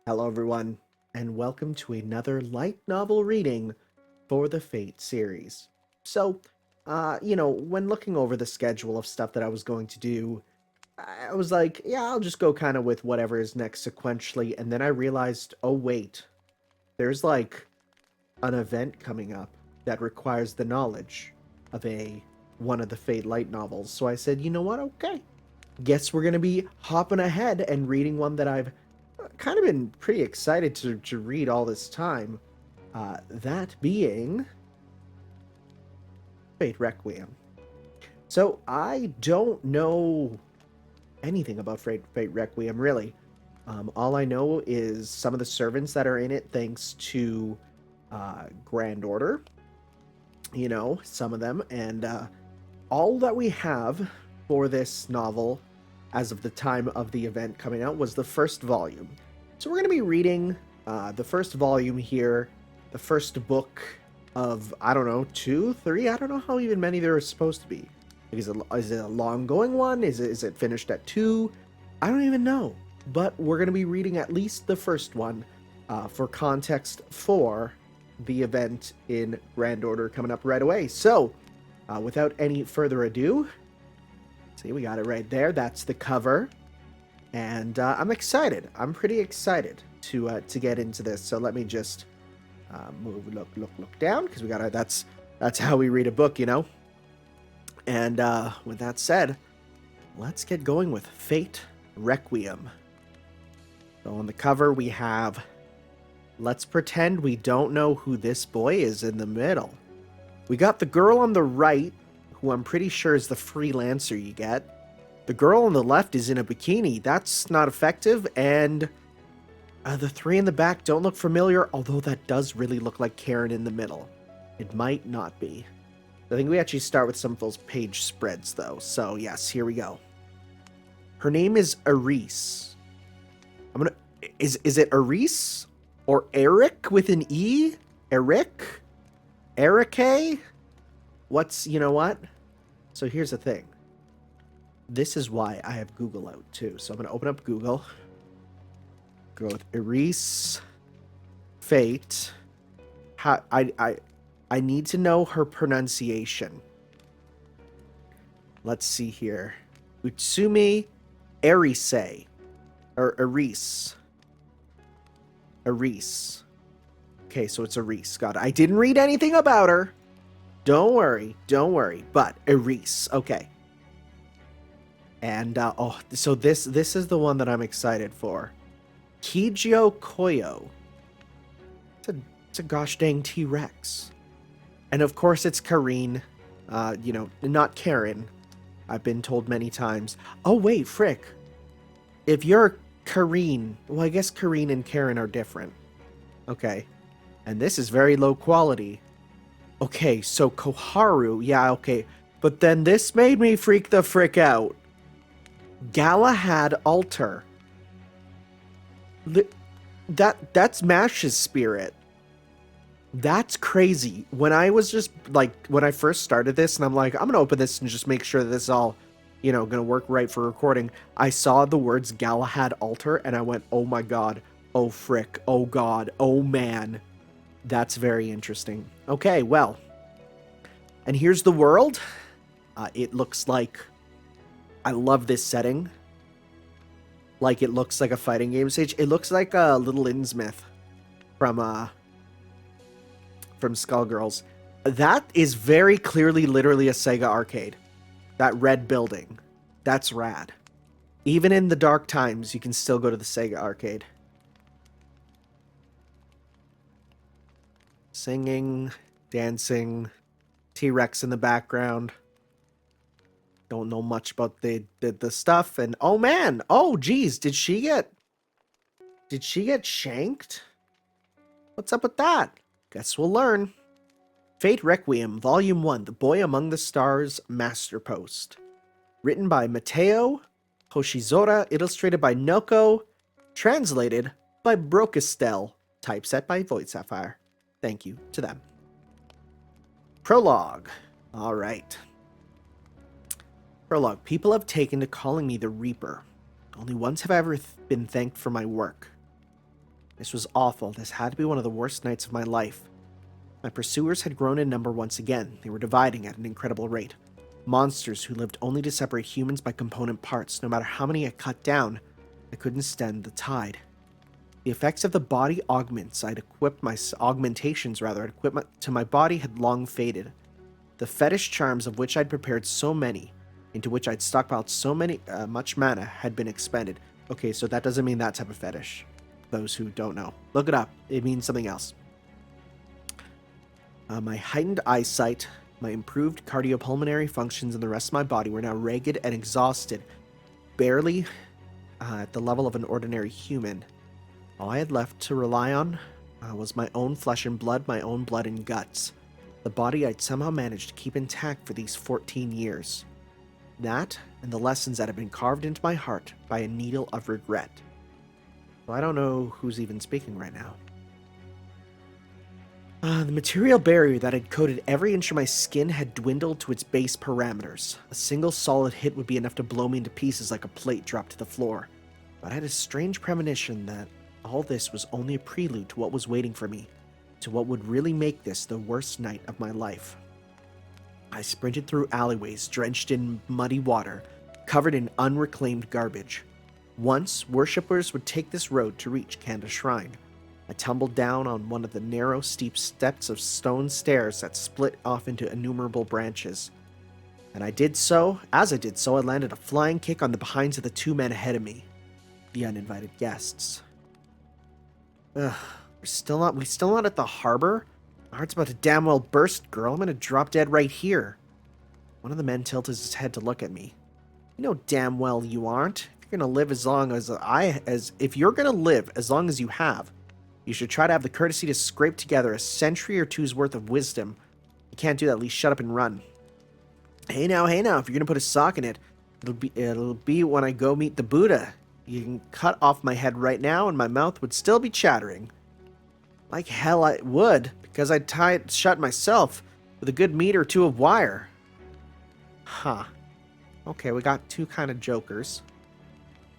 Hello, everyone, and welcome to another light novel reading for the Fate series. So, when looking over the schedule of stuff that I was going to do, I was like, yeah, I'll just go kind of with whatever is next sequentially, and then I realized, oh, wait, there's like an event coming up that requires the knowledge of one of the Fate light novels. So I said, you know what, okay, guess we're going to be hopping ahead and reading one that I've kind of been pretty excited to read all this time. That being Fate Requiem. So I don't know anything about Fate Requiem, really. All I know is some of the servants that are in it, thanks to Grand Order. You know, some of them. And all that we have for this novel, as of the time of the event coming out, was the first volume. So we're going to be reading the first volume here, the first book of, I don't know, 2, 3? I don't know how even many there are supposed to be. Is it a long-going one? Is it finished at 2? I don't even know. But we're going to be reading at least the first one for context for the event in Grand Order coming up right away. So, without any further ado, see, we got it right there. That's the cover. And I'm excited. I'm pretty excited to get into this. So let me just look down, because we gotta. That's how we read a book, you know. And with that said, let's get going with Fate Requiem. So on the cover we have, let's pretend we don't know who this boy is in the middle. We got the girl on the right, who I'm pretty sure is the freelancer you get. The girl on the left is in a bikini. That's not effective. And the three in the back don't look familiar, although that does really look like Karen in the middle. It might not be. I think we actually start with some of those page spreads, though. So, yes, here we go. Her name is Aris. Is it Aris? Or Eric with an E? Eric? Erkhem? You know what? So here's the thing. This is why I have Google out too. So I'm going to open up Google. Go with Aris Fate. I need to know her pronunciation. Let's see here. Utsumi Arise. Or Aris. Aris. Okay, so it's Aris. God, I didn't read anything about her. Don't worry. But Aris. Okay. And, so this is the one that I'm excited for. Kijio Koyo. It's a gosh dang T-Rex. And of course it's Kareen. Not Karen. I've been told many times. Oh, wait, frick. If you're Kareen, well, I guess Kareen and Karen are different. Okay. And this is very low quality. Okay, so Koharu, yeah, okay. But then this made me freak the frick out. Galahad Altar. That's Mash's spirit. That's crazy. When I was just, when I first started this, and I'm like, I'm going to open this and just make sure that this is all, going to work right for recording. I saw the words Galahad Altar, and I went, oh my god, oh frick, oh god, oh man. That's very interesting. Okay, well. And here's the world. It looks like... I love this setting. Like, it looks like a fighting game stage. It looks like a Little Innsmouth from Skullgirls. That is very clearly literally a Sega arcade. That red building. That's rad. Even in the dark times, you can still go to the Sega arcade. Singing, dancing, T-Rex in the background. Don't know much about the stuff, and oh man, oh geez, did she get shanked? What's up with that? Guess we'll learn. Fate Requiem, Volume 1, The Boy Among the Stars, Master Post. Written by Meteo Hoshizora, illustrated by NOCO, translated by Brokestel, typeset by Void Sapphire. Thank you to them. Prologue. All right. Prologue. People have taken to calling me the Reaper. Only once have I ever been thanked for my work. This was awful. This had to be one of the worst nights of my life. My pursuers had grown in number once again. They were dividing at an incredible rate. Monsters who lived only to separate humans by component parts. No matter how many I cut down, I couldn't stem the tide. The effects of the body augmentations to my body had long faded. The fetish charms of which I'd prepared so many, into which I'd stockpiled so much mana, had been expended. Okay, so that doesn't mean that type of fetish. Those who don't know, look it up. It means something else. My heightened eyesight, my improved cardiopulmonary functions, and the rest of my body were now ragged and exhausted, barely at the level of an ordinary human. All I had left to rely on was my own flesh and blood, my own blood and guts. The body I'd somehow managed to keep intact for these 14 years. That, and the lessons that had been carved into my heart by a needle of regret. Well, I don't know who's even speaking right now. The material barrier that had coated every inch of my skin had dwindled to its base parameters. A single solid hit would be enough to blow me into pieces like a plate dropped to the floor. But I had a strange premonition that all this was only a prelude to what was waiting for me, to what would really make this the worst night of my life. I sprinted through alleyways drenched in muddy water, covered in unreclaimed garbage. Once, worshippers would take this road to reach Kanda's shrine. I tumbled down on one of the narrow, steep steps of stone stairs that split off into innumerable branches. And as I did so, I landed a flying kick on the behinds of the two men ahead of me, the uninvited guests. Ugh, we still not at the harbor? My heart's about to damn well burst, girl. I'm gonna drop dead right here. One of the men tilted his head to look at me. You know damn well you aren't. If you're gonna live as long as you have, you should try to have the courtesy to scrape together a century or two's worth of wisdom. You can't do that, at least shut up and run. Hey now, if you're gonna put a sock in it, it'll be when I go meet the Buddha. You can cut off my head right now and my mouth would still be chattering. Like hell I would, because I'd tie it shut myself with a good meter or two of wire. Huh. Okay, we got two kind of jokers.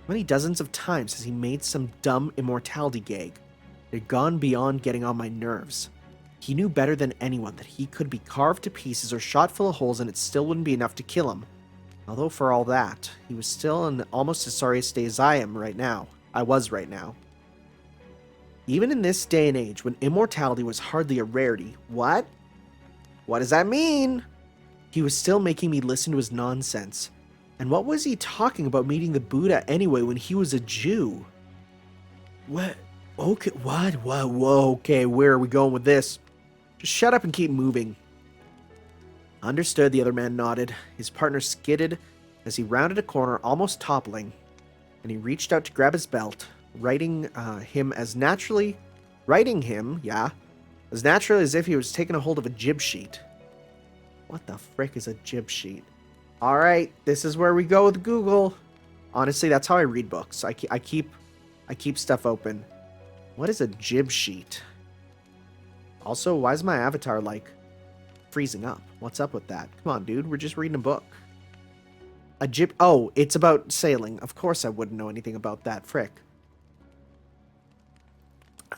How many dozens of times has he made some dumb immortality gag? It had gone beyond getting on my nerves. He knew better than anyone that he could be carved to pieces or shot full of holes and it still wouldn't be enough to kill him. Although for all that, he was still in almost as sorry a state as I was right now. Even in this day and age, when immortality was hardly a rarity, what? What does that mean? He was still making me listen to his nonsense. And what was he talking about meeting the Buddha anyway when he was a Jew? What? Okay, what? Whoa, okay, where are we going with this? Just shut up and keep moving. Understood, the other man nodded. His partner skidded as he rounded a corner, almost toppling, and he reached out to grab his belt, writing him as naturally as if he was taking a hold of a jib sheet. What the frick is a jib sheet? Alright, this is where we go with Google. Honestly, that's how I read books. I keep stuff open. What is a jib sheet? Also, why is my avatar, like, freezing up? What's up with that? Come on, dude, we're just reading a book. A jib... Oh, it's about sailing. Of course I wouldn't know anything about that, frick.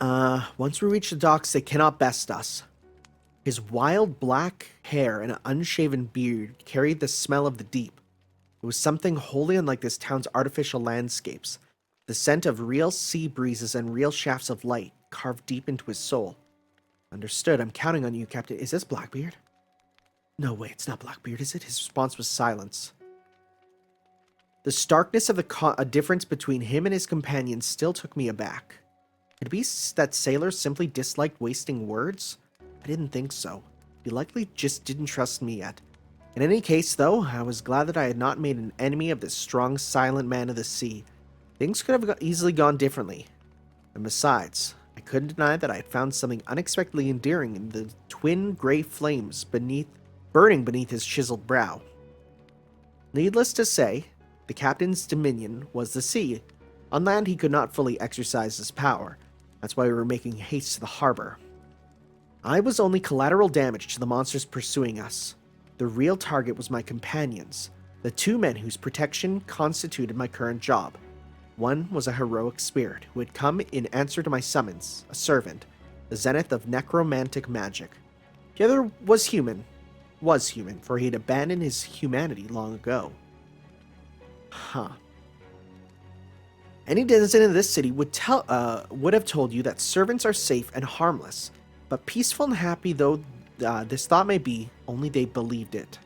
Once we reach the docks, they cannot best us. His wild black hair and an unshaven beard carried the smell of the deep. It was something wholly unlike this town's artificial landscapes. The scent of real sea breezes and real shafts of light carved deep into his soul. Understood. I'm counting on you, Captain. Is this Blackbeard? No way, it's not Blackbeard, is it? His response was silence. The starkness of the difference between him and his companions still took me aback. Could it be that sailors simply disliked wasting words? I didn't think so. He likely just didn't trust me yet. In any case, though, I was glad that I had not made an enemy of this strong, silent man of the sea. Things could have easily gone differently. And besides, I couldn't deny that I had found something unexpectedly endearing in the twin gray flames burning beneath his chiseled brow. Needless to say, the captain's dominion was the sea. On land, he could not fully exercise his power. That's why we were making haste to the harbor. I was only collateral damage to the monsters pursuing us. The real target was my companions, the two men whose protection constituted my current job. One was a heroic spirit who had come in answer to my summons, a servant, the zenith of necromantic magic. The other was human, for he had abandoned his humanity long ago. Huh. Any denizen in this city would have told you that servants are safe and harmless, but peaceful and happy though this thought may be, only they believed it.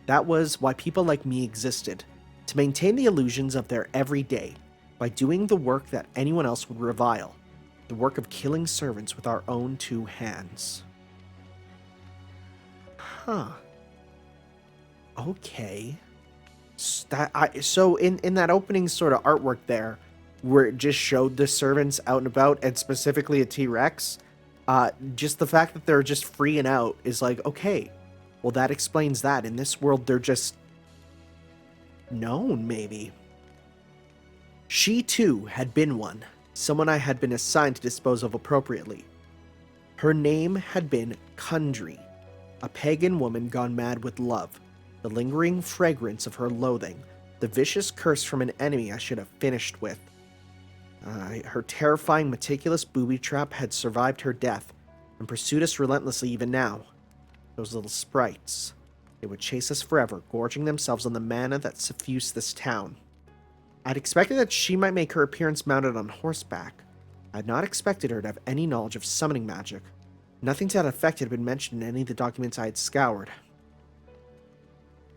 That was why people like me existed, to maintain the illusions of their everyday, by doing the work that anyone else would revile, the work of killing servants with our own two hands. Huh. Okay. So in that opening sort of artwork there, where it just showed the servants out and about, and specifically a T-Rex, just the fact that they're just free and out is like, okay, well that explains that. In this world, they're just known, maybe. She too had been one, someone I had been assigned to dispose of appropriately. Her name had been Kundry, a pagan woman gone mad with love, the lingering fragrance of her loathing, the vicious curse from an enemy I should have finished with. Her terrifying, meticulous booby trap had survived her death, and pursued us relentlessly even now. Those little sprites. They would chase us forever, gorging themselves on the mana that suffused this town. I'd expected that she might make her appearance mounted on horseback. I had not expected her to have any knowledge of summoning magic. Nothing to that effect had been mentioned in any of the documents I had scoured.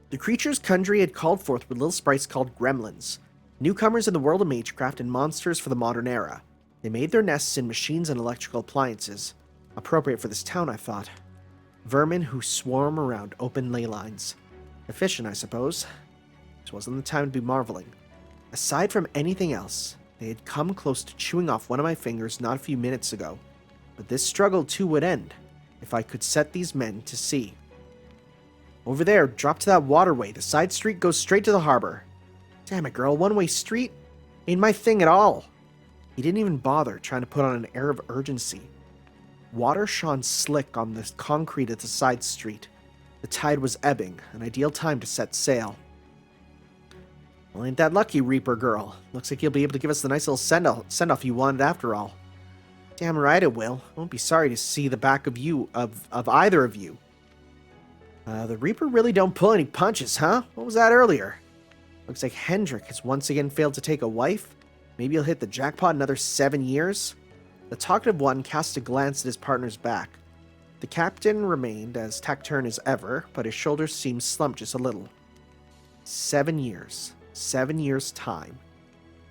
The creatures Kundry had called forth were little sprites called gremlins, newcomers in the world of magecraft and monsters for the modern era. They made their nests in machines and electrical appliances. Appropriate for this town, I thought. Vermin who swarm around open ley lines. Efficient, I suppose. This wasn't the time to be marveling. Aside from anything else, they had come close to chewing off one of my fingers not a few minutes ago. But this struggle too would end, if I could set these men to sea. Over there, drop to that waterway. The side street goes straight to the harbor. Damn it, girl, one-way street? Ain't my thing at all. He didn't even bother, trying to put on an air of urgency. Water shone slick on the concrete at the side street. The tide was ebbing, an ideal time to set sail. Well, ain't that lucky, Reaper girl. Looks like you'll be able to give us the nice little send-off you wanted after all. Damn right it will. I won't be sorry to see the back of you, of either of you. The Reaper really don't pull any punches, huh? What was that earlier? Looks like Hendrik has once again failed to take a wife. Maybe he'll hit the jackpot another 7 years? The talkative one cast a glance at his partner's back. The captain remained as taciturn as ever, but his shoulders seemed slumped just a little. 7 years. 7 years' time.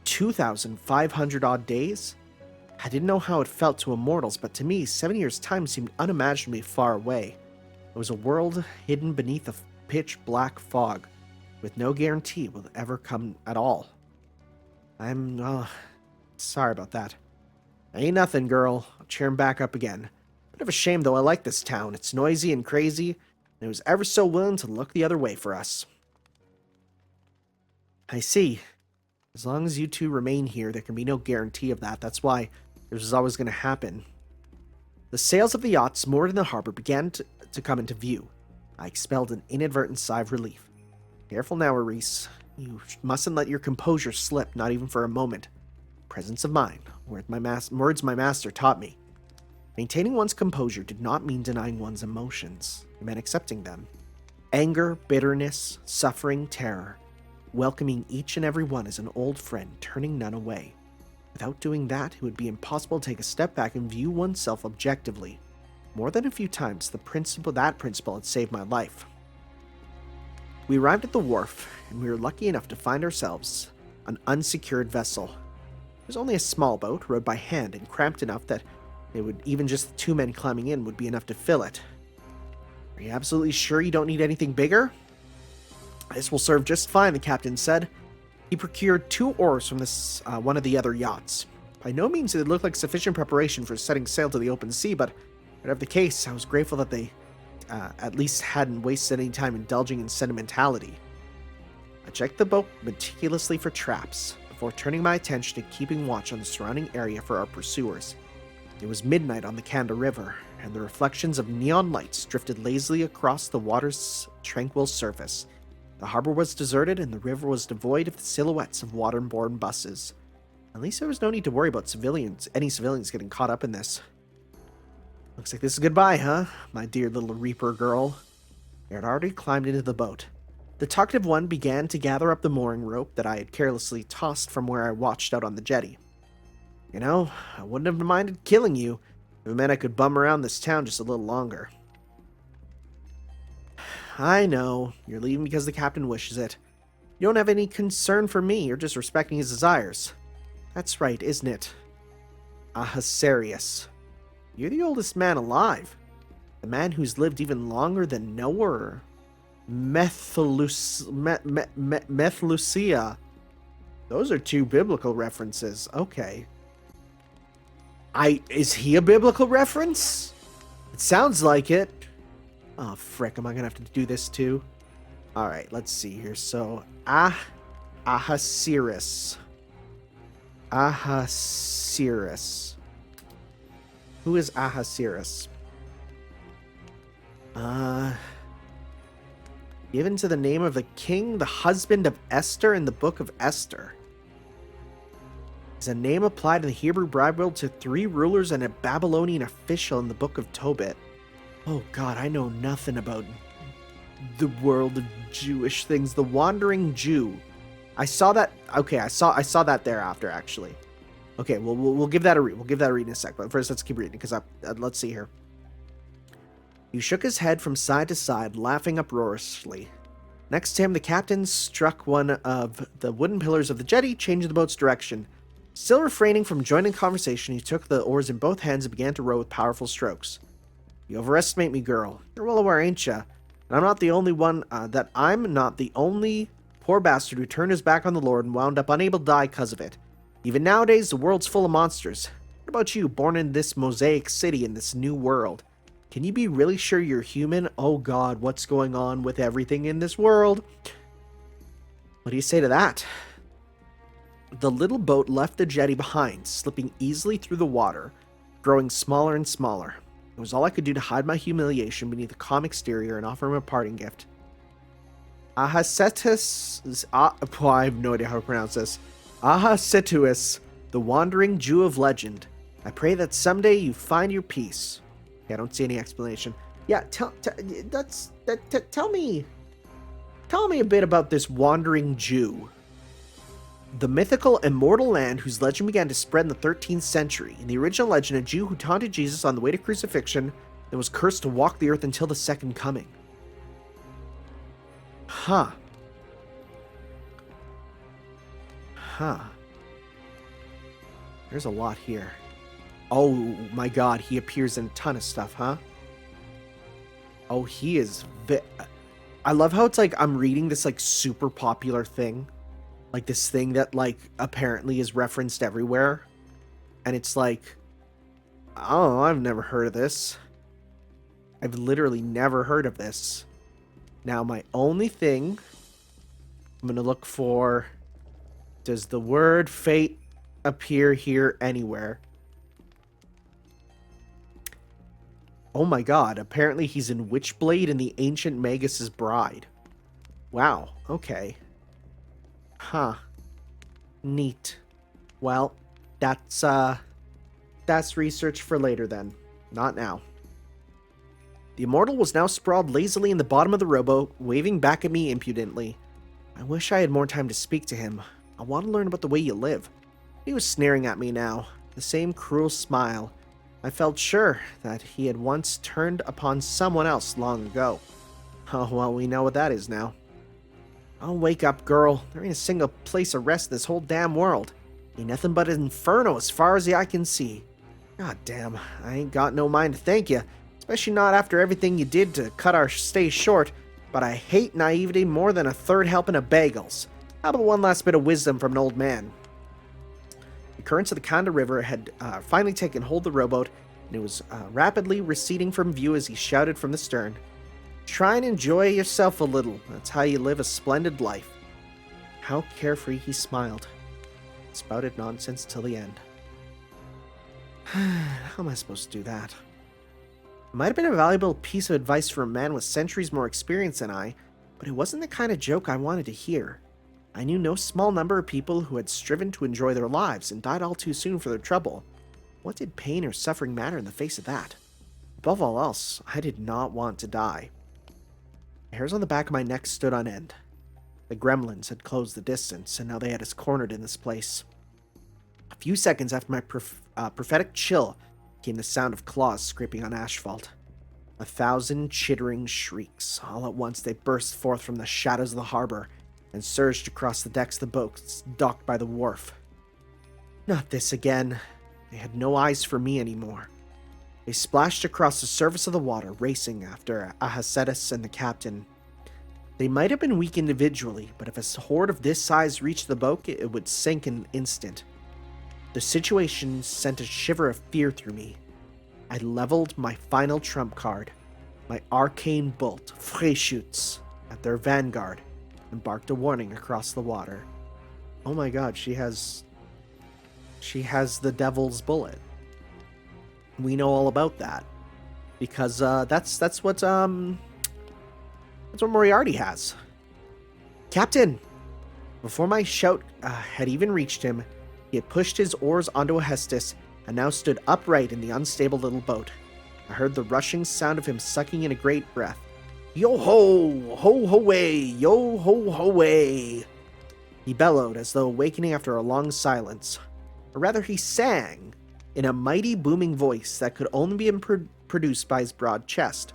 2,500 odd days? I didn't know how it felt to immortals, but to me, 7 years' time seemed unimaginably far away. It was a world hidden beneath a pitch-black fog, with no guarantee will ever come at all. I'm, sorry about that. Ain't nothing, girl. I'll cheer him back up again. Bit of a shame, though. I like this town. It's noisy and crazy, and it was ever so willing to look the other way for us. I see. As long as you two remain here, there can be no guarantee of that. That's why this was always going to happen. The sails of the yachts moored in the harbor began to come into view. I expelled an inadvertent sigh of relief. Careful now, Reese. You mustn't let your composure slip, not even for a moment. Presence of mind, words my master taught me. Maintaining one's composure did not mean denying one's emotions. It meant accepting them. Anger, bitterness, suffering, terror. Welcoming each and every one as an old friend, turning none away. Without doing that, it would be impossible to take a step back and view oneself objectively. More than a few times, that principle had saved my life. We arrived at the wharf, and we were lucky enough to find ourselves an unsecured vessel. It was only a small boat, rowed by hand, and cramped enough that even just the 2 men climbing in would be enough to fill it. Are you absolutely sure you don't need anything bigger? This will serve just fine, the captain said. He procured 2 oars from one of the other yachts. By no means did it look like sufficient preparation for setting sail to the open sea, but whatever the case, I was grateful that they at least hadn't wasted any time indulging in sentimentality. I checked the boat meticulously for traps, before turning my attention to keeping watch on the surrounding area for our pursuers. It was midnight on the Kanda River, and the reflections of neon lights drifted lazily across the water's tranquil surface. The harbor was deserted, and the river was devoid of the silhouettes of waterborne buses. At least there was no need to worry about any civilians getting caught up in this. Looks like this is goodbye, huh? My dear little Reaper girl. I had already climbed into the boat. The talkative one began to gather up the mooring rope that I had carelessly tossed from where I watched out on the jetty. You know, I wouldn't have minded killing you if it meant I could bum around this town just a little longer. I know, you're leaving because the captain wishes it. You don't have any concern for me, you're just respecting his desires. That's right, isn't it? Ahasuerus. You're the oldest man alive. The man who's lived even longer than Noah or Methuselah. Those are two biblical references. Okay. Is he a biblical reference? It sounds like it. Oh, frick, am I gonna have to do this too? Alright, let's see here. So, Ahasuerus. Ahasuerus. Who is Ahasuerus? Given to the name of the king, the husband of Esther in the book of Esther. Is a name applied in the Hebrew Bible to 3 rulers and a Babylonian official in the book of Tobit. Oh god, I know nothing about the world of Jewish things. The Wandering Jew. I saw that. Okay, I saw that thereafter, actually. Okay, well, we'll give that a read. We'll give that a read in a sec. But first, let's keep reading, because let's see here. He shook his head from side to side, laughing uproariously. Next to him, the captain struck one of the wooden pillars of the jetty, changing the boat's direction. Still refraining from joining the conversation, he took the oars in both hands and began to row with powerful strokes. You overestimate me, girl. You're well aware, ain't ya? And I'm not the only poor bastard who turned his back on the Lord and wound up unable to die because of it. Even nowadays, the world's full of monsters. What about you, born in this mosaic city in this new world? Can you be really sure you're human? Oh god, what's going on with everything in this world? What do you say to that? The little boat left the jetty behind, slipping easily through the water, growing smaller and smaller. It was all I could do to hide my humiliation beneath a calm exterior and offer him a parting gift. Ahasuerus, I have no idea how to pronounce this. Ahasuerus, the wandering Jew of legend. I pray that someday you find your peace. Yeah, I don't see any explanation. Yeah, tell me a bit about this wandering Jew. The mythical immortal land whose legend began to spread in the 13th century. In the original legend, a Jew who taunted Jesus on the way to crucifixion and was cursed to walk the earth until the second coming. Huh. There's a lot here. Oh my god, he appears in a ton of stuff, huh? Oh, he is... I love how it's like I'm reading this like super popular thing. Like this thing that like apparently is referenced everywhere. And it's like, oh, I've never heard of this. I've literally never heard of this. Now my only thing I'm going to look for, does the word fate appear here anywhere? Oh my god, apparently he's in Witchblade and the Ancient Magus's Bride. Wow, okay. Huh. Neat. Well, that's research for later then. Not now. The Immortal was now sprawled lazily in the bottom of the rowboat, waving back at me impudently. I wish I had more time to speak to him. I want to learn about the way you live. He was sneering at me now, the same cruel smile. I felt sure that he had once turned upon someone else long ago. Oh, well, we know what that is now. Oh, wake up, girl. There ain't a single place of rest in this whole damn world. Ain't nothing but an inferno as far as the eye can see. God damn, I ain't got no mind to thank you, especially not after everything you did to cut our stay short, but I hate naivety more than a third helping of bagels. How about one last bit of wisdom from an old man? The currents of the Kanda River had finally taken hold of the rowboat, and it was rapidly receding from view as he shouted from the stern. Try and enjoy yourself a little. That's how you live a splendid life. How carefree he smiled. Spouted nonsense till the end. How am I supposed to do that? It might have been a valuable piece of advice for a man with centuries more experience than I, but it wasn't the kind of joke I wanted to hear. I knew no small number of people who had striven to enjoy their lives and died all too soon for their trouble. What did pain or suffering matter in the face of that? Above all else, I did not want to die. The hairs on the back of my neck stood on end. The gremlins had closed the distance, and now they had us cornered in this place. A few seconds after my prophetic chill came the sound of claws scraping on asphalt. 1,000 chittering shrieks. All at once they burst forth from the shadows of the harbor and surged across the decks of the boats docked by the wharf. Not this again. They had no eyes for me anymore. They splashed across the surface of the water, racing after Ahasedis and the captain. They might have been weak individually, but if a horde of this size reached the boat, it would sink in an instant. The situation sent a shiver of fear through me. I leveled my final trump card, my arcane bolt, Freyschütz, at their vanguard, and barked a warning across the water. Oh my god, she has the devil's bullet. We know all about that, because that's what Moriarty has. Captain! Before my shout had even reached him, he had pushed his oars onto a Hestus and now stood upright in the unstable little boat. I heard the rushing sound of him sucking in a great breath. Yo-ho! Ho-ho-way! Yo-ho-ho-way! He bellowed as though awakening after a long silence. Or rather, he sang in a mighty booming voice that could only be produced by his broad chest.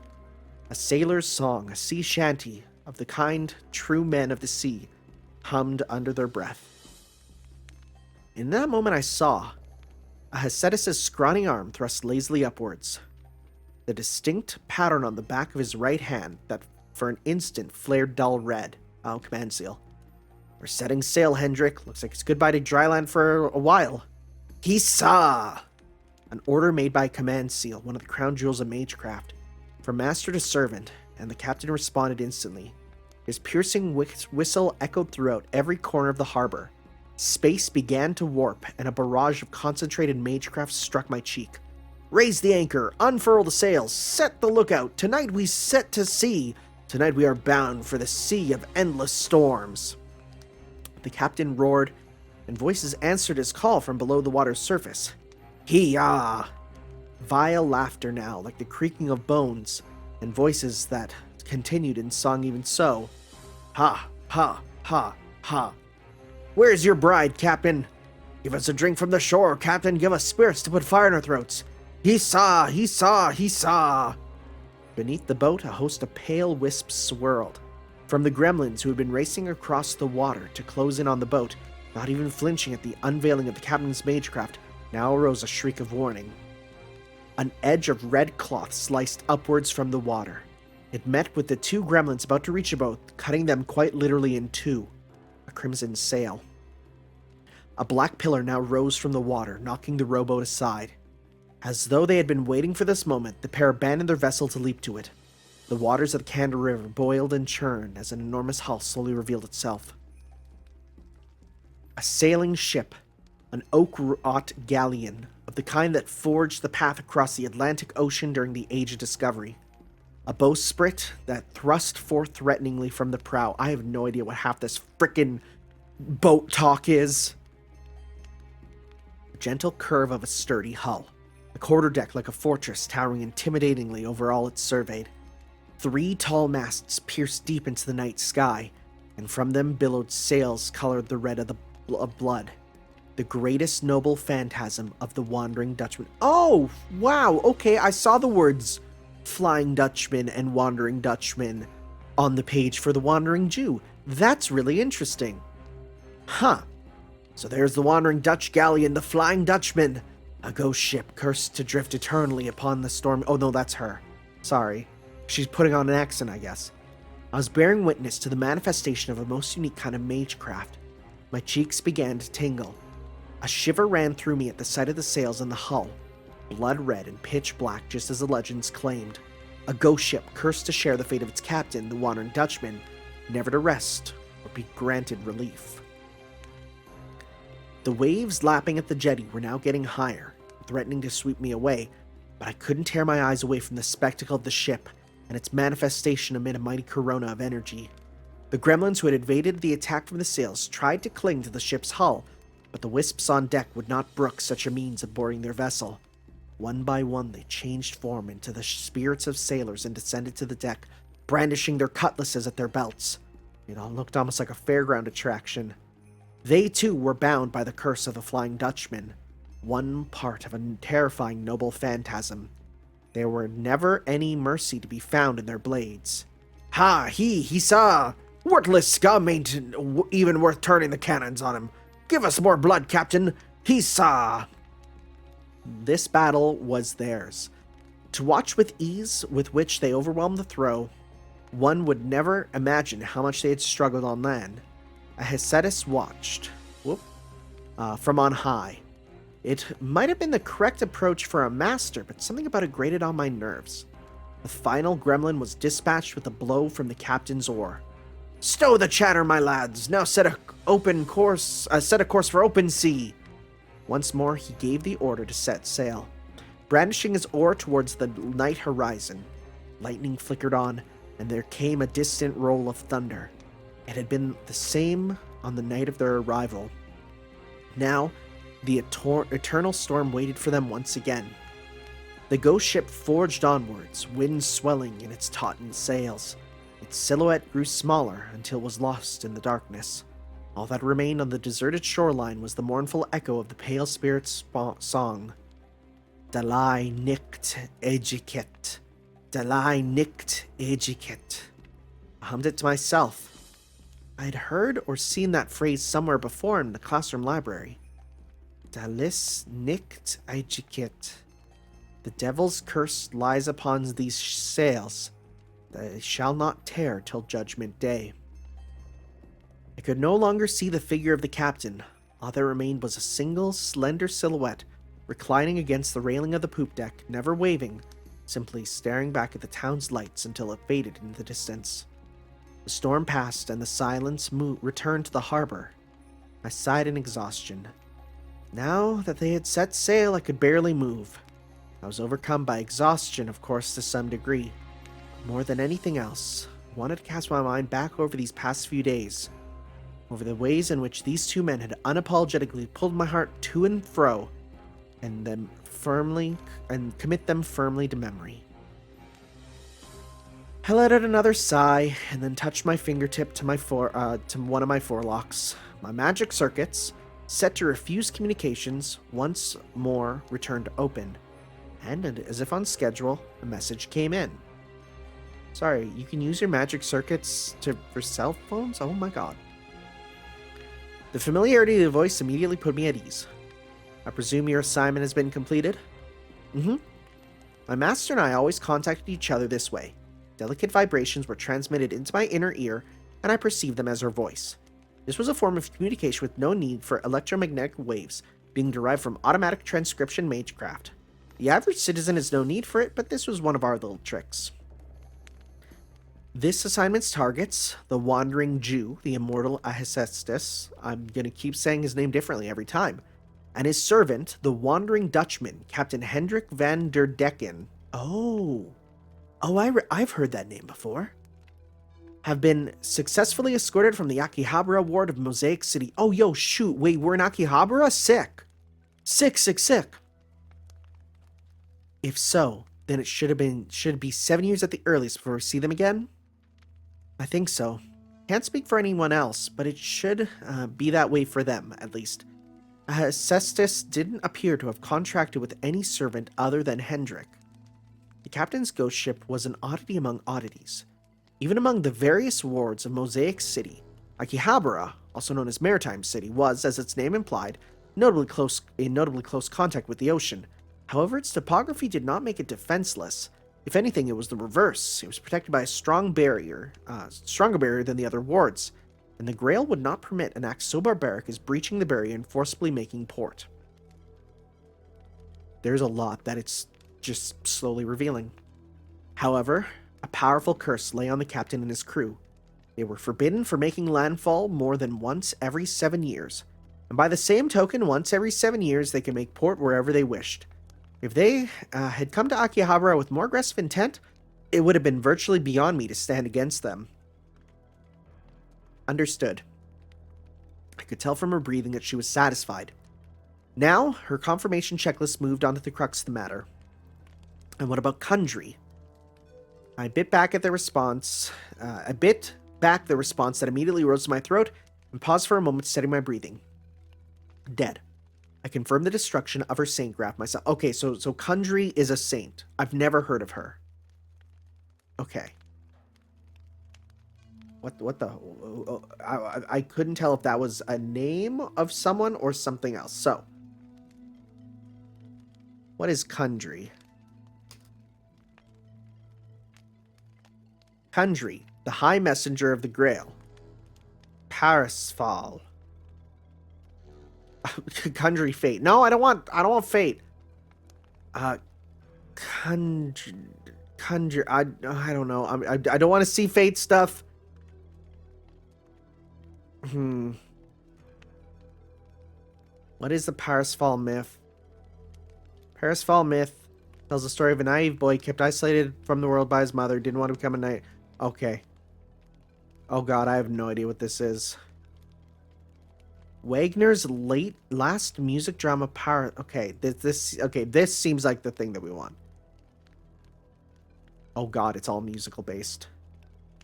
A sailor's song, a sea shanty of the kind true men of the sea, hummed under their breath. In that moment I saw Ahasedis' scrawny arm thrust lazily upwards. The distinct pattern on the back of his right hand that for an instant flared dull red. Oh, command seal. We're setting sail, Hendrik. Looks like it's goodbye to dryland for a while. Hisa! An order made by command seal, one of the crown jewels of magecraft. From master to servant, and the captain responded instantly. His piercing whistle echoed throughout every corner of the harbor. Space began to warp, and a barrage of concentrated magecraft struck my cheek. Raise the anchor, unfurl the sails, set the lookout. Tonight we set to sea. Tonight we are bound for the sea of endless storms. The captain roared, and voices answered his call from below the water's surface. Hee-ah! Vile laughter now, like the creaking of bones, and voices that continued in song even so. Ha, ha, ha, ha. Where's your bride, Captain? Give us a drink from the shore, Captain. Give us spirits to put fire in our throats. He saw, he saw, he saw. Beneath the boat, a host of pale wisps swirled. From the gremlins who had been racing across the water to close in on the boat, not even flinching at the unveiling of the captain's magecraft, now arose a shriek of warning. An edge of red cloth sliced upwards from the water. It met with the two gremlins about to reach a boat, cutting them quite literally in two. A crimson sail. A black pillar now rose from the water, knocking the rowboat aside. As though they had been waiting for this moment, the pair abandoned their vessel to leap to it. The waters of the Kanda River boiled and churned as an enormous hull slowly revealed itself. A sailing ship, an oak-wrought galleon, of the kind that forged the path across the Atlantic Ocean during the Age of Discovery. A bowsprit that thrust forth threateningly from the prow. I have no idea what half this frickin' boat talk is. A gentle curve of a sturdy hull. A quarterdeck like a fortress towering intimidatingly over all it surveyed. 3 tall masts pierced deep into the night sky, and from them billowed sails colored the red of blood. The greatest noble phantasm of the Wandering Dutchman. Oh, wow, okay, I saw the words Flying Dutchman and Wandering Dutchman on the page for the Wandering Jew. That's really interesting. Huh. So there's the Wandering Dutch galleon, the Flying Dutchman. A ghost ship cursed to drift eternally upon the storm. Oh no, that's her. Sorry. She's putting on an accent, I guess. I was bearing witness to the manifestation of a most unique kind of magecraft. My cheeks began to tingle. A shiver ran through me at the sight of the sails and the hull. Blood red and pitch black, just as the legends claimed. A ghost ship cursed to share the fate of its captain, the Wandering Dutchman, never to rest or be granted relief. The waves lapping at the jetty were now getting higher, threatening to sweep me away, but I couldn't tear my eyes away from the spectacle of the ship and its manifestation amid a mighty corona of energy. The gremlins who had evaded the attack from the sails tried to cling to the ship's hull, but the wisps on deck would not brook such a means of boarding their vessel. One by one they changed form into the spirits of sailors and descended to the deck, brandishing their cutlasses at their belts. It all looked almost like a fairground attraction. They too were bound by the curse of the Flying Dutchman, one part of a terrifying noble phantasm. There were never any mercy to be found in their blades. "Ha! He saw! Worthless scum ain't even worth turning the cannons on him. Give us more blood, Captain! He saw!" This battle was theirs. To watch with ease with which they overwhelmed the throw, one would never imagine how much they had struggled on land. A Hesetis watched from on high. It might have been the correct approach for a master, but something about it grated on my nerves. The final gremlin was dispatched with a blow from the captain's oar. "Stow the chatter, my lads! Now set a course for open sea!" Once more he gave the order to set sail. Brandishing his oar towards the night horizon, lightning flickered on, and there came a distant roll of thunder. It had been the same on the night of their arrival. Now, the eternal storm waited for them once again. The ghost ship forged onwards, wind swelling in its tautened sails. Its silhouette grew smaller until it was lost in the darkness. All that remained on the deserted shoreline was the mournful echo of the pale spirit's song. "Dalai nicht ejeket. Dalai nicht ejeket." I hummed it to myself. I had heard or seen that phrase somewhere before in the classroom library. "Dalis nicht ejeket." The devil's curse lies upon these sails. They shall not tear till judgment day. I could no longer see the figure of the captain. All that remained was a single, slender silhouette, reclining against the railing of the poop deck, never waving, simply staring back at the town's lights until it faded into the distance. The storm passed, and the silence returned to the harbor. I sighed in exhaustion. Now that they had set sail, I could barely move. I was overcome by exhaustion, of course, to some degree. More than anything else, I wanted to cast my mind back over these past few days, over the ways in which these two men had unapologetically pulled my heart to and fro, and commit them firmly to memory. I let out another sigh, and then touched my fingertip to one of my forelocks. My magic circuits, set to refuse communications, once more returned open, and as if on schedule, a message came in. "Sorry, you can use your magic circuits for cell phones? Oh my god." The familiarity of the voice immediately put me at ease. "I presume your assignment has been completed?" "Mm-hmm. My master and I always contacted each other this way. Delicate vibrations were transmitted into my inner ear, and I perceived them as her voice. This was a form of communication with no need for electromagnetic waves, being derived from automatic transcription magecraft. The average citizen has no need for it, but this was one of our little tricks. This assignment's targets: the Wandering Jew, the immortal Ahesestus, I'm going to keep saying his name differently every time, and his servant, the Wandering Dutchman, Captain Hendrik van der Decken. I've heard that name before. Have been successfully escorted from the Akihabara ward of Mosaic City. Oh, yo, shoot, wait, we're in Akihabara? Sick. Sick. If so, then it should be 7 years at the earliest before we see them again? I think so. Can't speak for anyone else, but it should be that way for them, at least. Cestus didn't appear to have contracted with any servant other than Hendrik. The captain's ghost ship was an oddity among oddities. Even among the various wards of Mosaic City, Akihabara, also known as Maritime City, was, as its name implied, in notably close contact with the ocean. However, its topography did not make it defenseless. If anything, it was the reverse. It was protected by a stronger barrier than the other wards, and the Grail would not permit an act so barbaric as breaching the barrier and forcibly making port. There's a lot that it's just slowly revealing. However, a powerful curse lay on the captain and his crew. They were forbidden from making landfall more than once every 7 years, and by the same token, once every 7 years they could make port wherever they wished. If they had come to Akihabara with more aggressive intent, it would have been virtually beyond me to stand against them. Understood. I could tell from her breathing that she was satisfied. Now, her confirmation checklist moved on to the crux of the matter. And what about Kundry? I bit back the response that immediately rose to my throat and paused for a moment, steadying my breathing. Dead. I confirmed the destruction of her saint graph myself. Okay, so Kundry is a saint. I've never heard of her. Okay. What the... I couldn't tell if that was a name of someone or something else. So, what is Kundry? Kundry, the High Messenger of the Grail. Parasfal. Kundry Fate. No, I don't want Fate. Kundry. I don't know. I don't want to see Fate stuff. What is the Parasfal myth? Parasfal myth tells the story of a naive boy kept isolated from the world by his mother, didn't want to become a knight. Okay. Oh god, I have no idea what this is. Wagner's last music drama Okay, this seems like the thing that we want. Oh god, it's all musical based.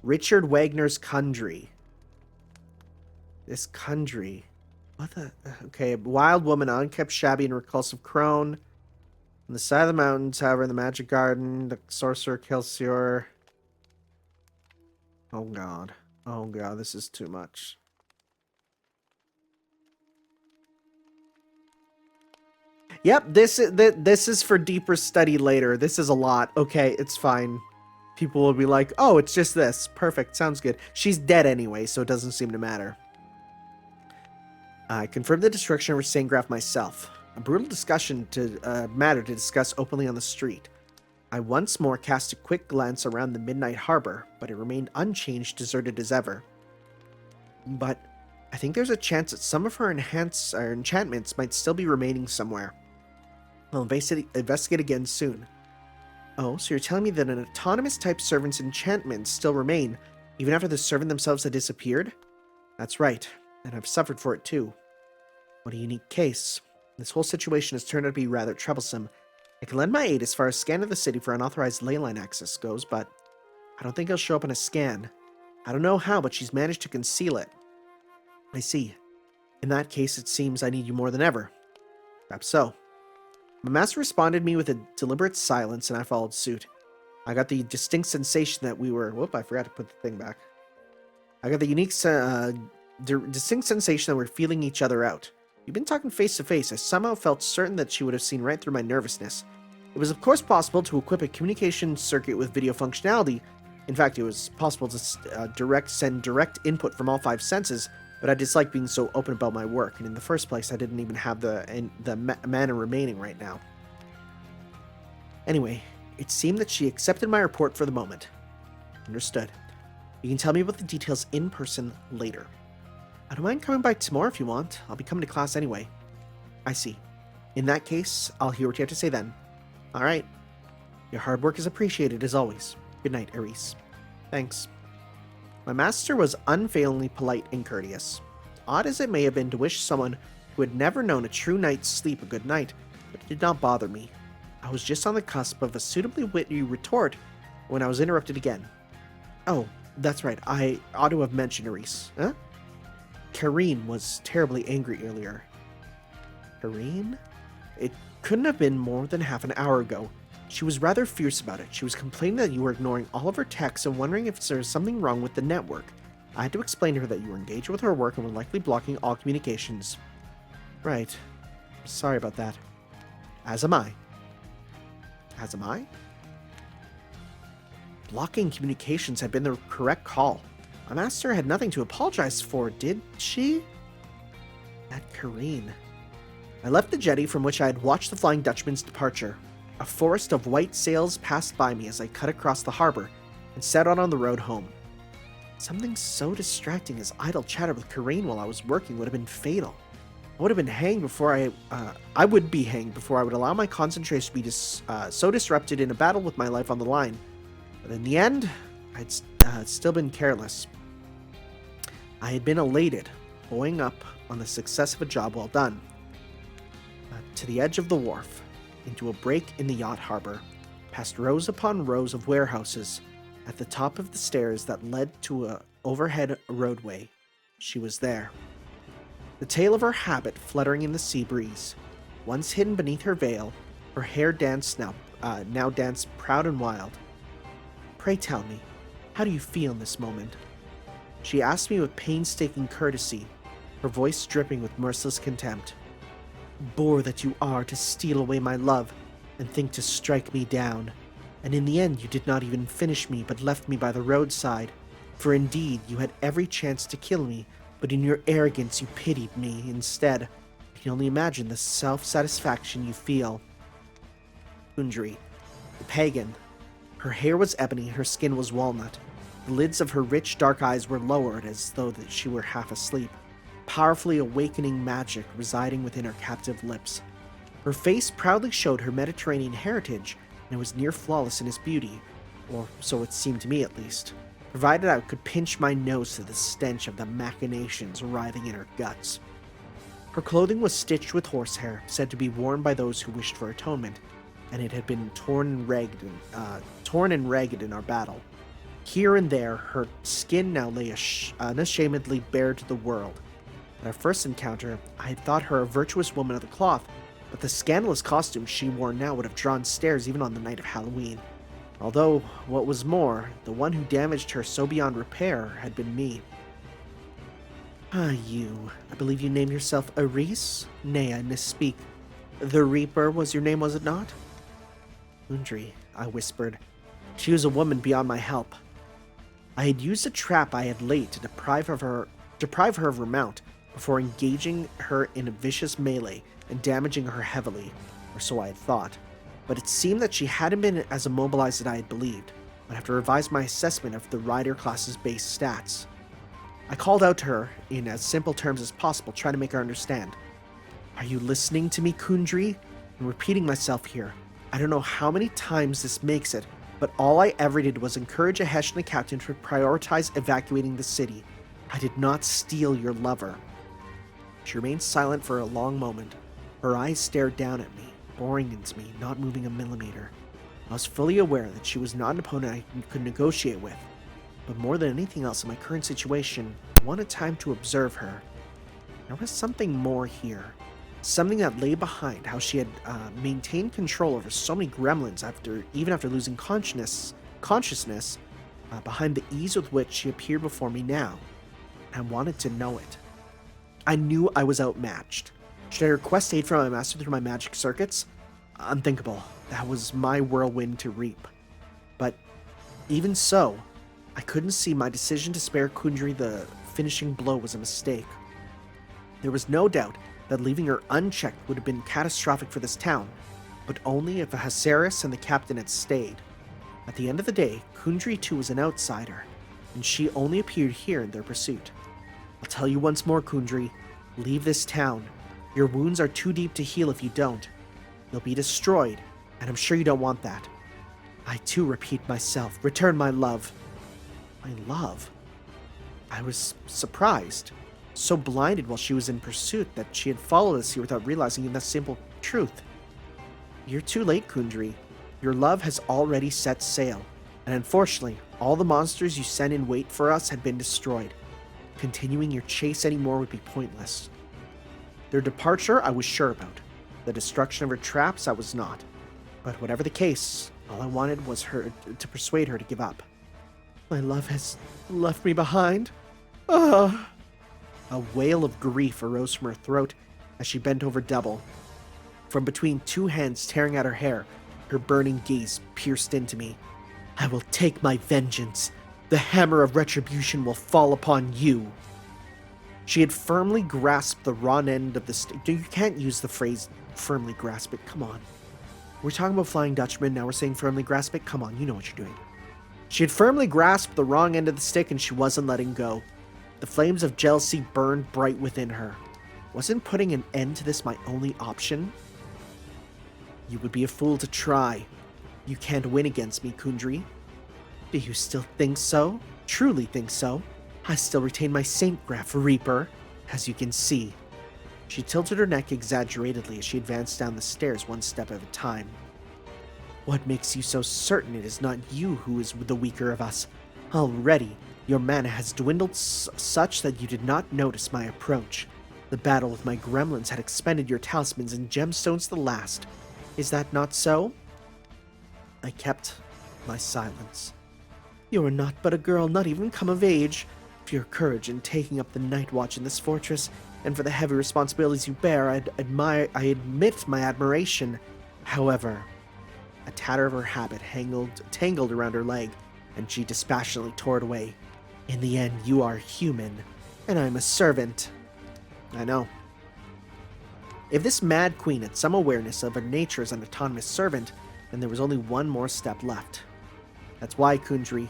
Richard Wagner's Kundry. This Kundry. What the... Okay, a wild woman, unkept, shabby, and repulsive crone. On the side of the mountains, however, in the magic garden, the sorcerer Kelsey. Oh god. Oh god, this is too much. Yep, this is for deeper study later. This is a lot. Okay, it's fine. People will be like, oh, it's just this. Perfect, sounds good. She's dead anyway, so it doesn't seem to matter. I confirmed the destruction of her saint graph myself. A brutal matter to discuss openly on the street. I once more cast a quick glance around the midnight harbor, but it remained unchanged, deserted as ever. But I think there's a chance that some of her enchantments might still be remaining somewhere. I'll investigate again soon. Oh, so you're telling me that an autonomous type servant's enchantments still remain, even after the servant themselves had disappeared? That's right, and I've suffered for it too. What a unique case. This whole situation has turned out to be rather troublesome. I can lend my aid as far as scan of the city for unauthorized ley line access goes, but I don't think it'll show up in a scan. I don't know how, but she's managed to conceal it. I see. In that case, it seems I need you more than ever. Perhaps so. My master responded me with a deliberate silence, and I followed suit. I got the distinct sensation that we were... Whoop, I forgot to put the thing back. I got the unique, distinct sensation that we're feeling each other out. We've been talking face to face. I somehow felt certain that she would have seen right through my nervousness. It was of course possible to equip a communication circuit with video functionality. In fact, it was possible to send direct input from all 5 senses, but I dislike being so open about my work, and in the first place, I didn't even have the mana remaining right now. Anyway, it seemed that she accepted my report for the moment. Understood. You can tell me about the details in person later. I don't mind coming by tomorrow if you want. I'll be coming to class anyway. I see. In that case, I'll hear what you have to say then. Alright. Your hard work is appreciated as always. Good night, Aris. Thanks. My master was unfailingly polite and courteous. Odd as it may have been to wish someone who had never known a true night's sleep a good night, but it did not bother me. I was just on the cusp of a suitably witty retort when I was interrupted again. Oh, that's right. I ought to have mentioned Aris. Huh? Kareen was terribly angry earlier. Kareen? It couldn't have been more than half an hour ago. She was rather fierce about it. She was complaining that you were ignoring all of her texts and wondering if there was something wrong with the network. I had to explain to her that you were engaged with her work and were likely blocking all communications. Right. Sorry about that. As am I. As am I? Blocking communications had been the correct call. My master had nothing to apologize for, did she? That Kareen. I left the jetty from which I had watched the Flying Dutchman's departure. A forest of white sails passed by me as I cut across the harbor and set out on the road home. Something so distracting as idle chatter with Kareen while I was working would have been fatal. I would have been hanged before I would be hanged before I would allow my concentration to be so disrupted in a battle with my life on the line. But in the end, I'd still been careless. I had been elated, buoying up on the success of a job well done. To the edge of the wharf, into a break in the yacht harbor, past rows upon rows of warehouses, at the top of the stairs that led to a overhead roadway, she was there. The tail of her habit fluttering in the sea breeze. Once hidden beneath her veil, her hair now danced proud and wild. Pray tell me, how do you feel in this moment? She asked me with painstaking courtesy, her voice dripping with merciless contempt. Boor that you are to steal away my love and think to strike me down. And in the end you did not even finish me but left me by the roadside. For indeed you had every chance to kill me, but in your arrogance you pitied me instead. I can only imagine the self-satisfaction you feel. Kundry, the pagan. Her hair was ebony, her skin was walnut. The lids of her rich dark eyes were lowered as though she were half asleep, powerfully awakening magic residing within her captive lips. Her face proudly showed her Mediterranean heritage, and it was near flawless in its beauty, or so it seemed to me at least, provided I could pinch my nose to the stench of the machinations writhing in her guts. Her clothing was stitched with horsehair, said to be worn by those who wished for atonement, and it had been torn and ragged in our battle. Here and there, her skin now lay unashamedly bare to the world. At our first encounter, I had thought her a virtuous woman of the cloth, but the scandalous costume she wore now would have drawn stares even on the night of Halloween. Although, what was more, the one who damaged her so beyond repair had been me. You. I believe you named yourself Aris? Nay, I misspeak. The Reaper was your name, was it not? Kundry, I whispered. She was a woman beyond my help. I had used a trap I had laid to deprive her of her mount before engaging her in a vicious melee and damaging her heavily, or so I had thought. But it seemed that she hadn't been as immobilized as I had believed. I'd have to revise my assessment of the rider class's base stats. I called out to her in as simple terms as possible, trying to make her understand. Are you listening to me, Kundry? I'm repeating myself here. I don't know how many times this makes it, but all I ever did was encourage Ahesh and the captain to prioritize evacuating the city. I did not steal your lover. She remained silent for a long moment. Her eyes stared down at me, boring into me, not moving a millimeter. I was fully aware that she was not an opponent I could negotiate with, but more than anything else in my current situation, I wanted time to observe her. There was something more here. Something that lay behind how she had maintained control over so many gremlins even after losing consciousness, behind the ease with which she appeared before me now. I wanted to know it. I knew I was outmatched. Should I request aid from my master through my magic circuits? Unthinkable. That was my whirlwind to reap. But even so, I couldn't see my decision to spare Kundry the finishing blow was a mistake. There was no doubt that leaving her unchecked would have been catastrophic for this town, but only if Ahasuerus and the captain had stayed. At the end of the day, Kundry too was an outsider, and she only appeared here in their pursuit. I'll tell you once more, Kundry, leave this town. Your wounds are too deep to heal if you don't. You'll be destroyed, and I'm sure you don't want that. I too repeat myself, return my love. My love? I was surprised. So blinded while she was in pursuit that she had followed us here without realizing even the simple truth. You're too late, Kundry. Your love has already set sail, and unfortunately, all the monsters you sent in wait for us had been destroyed. Continuing your chase anymore would be pointless. Their departure I was sure about. The destruction of her traps I was not. But whatever the case, all I wanted was to persuade her to give up. My love has left me behind. Ugh. A wail of grief arose from her throat as she bent over double. From between two hands tearing at her hair, her burning gaze pierced into me. I will take my vengeance. The hammer of retribution will fall upon you. She had firmly grasped the raw end of the stick. You can't use the phrase firmly grasp it. Come on. We're talking about Flying Dutchman. Now we're saying firmly grasp it. Come on, you know what you're doing. She had firmly grasped the wrong end of the stick and she wasn't letting go. The flames of jealousy burned bright within her. Wasn't putting an end to this my only option? You would be a fool to try. You can't win against me, Kundry. Do you still think so? Truly think so? I still retain my Saint Graph, Reaper, as you can see. She tilted her neck exaggeratedly as she advanced down the stairs one step at a time. What makes you so certain it is not you who is the weaker of us? Already, your mana has dwindled such that you did not notice my approach. The battle with my gremlins had expended your talismans and gemstones to the last. Is that not so? I kept my silence. You are not but a girl, not even come of age. For your courage in taking up the night watch in this fortress, and for the heavy responsibilities you bear, I admit my admiration. However, a tatter of her habit tangled around her leg, and she dispassionately tore it away. In the end, you are human, and I'm a servant. I know. If this mad queen had some awareness of her nature as an autonomous servant, then there was only one more step left. That's why, Kundry.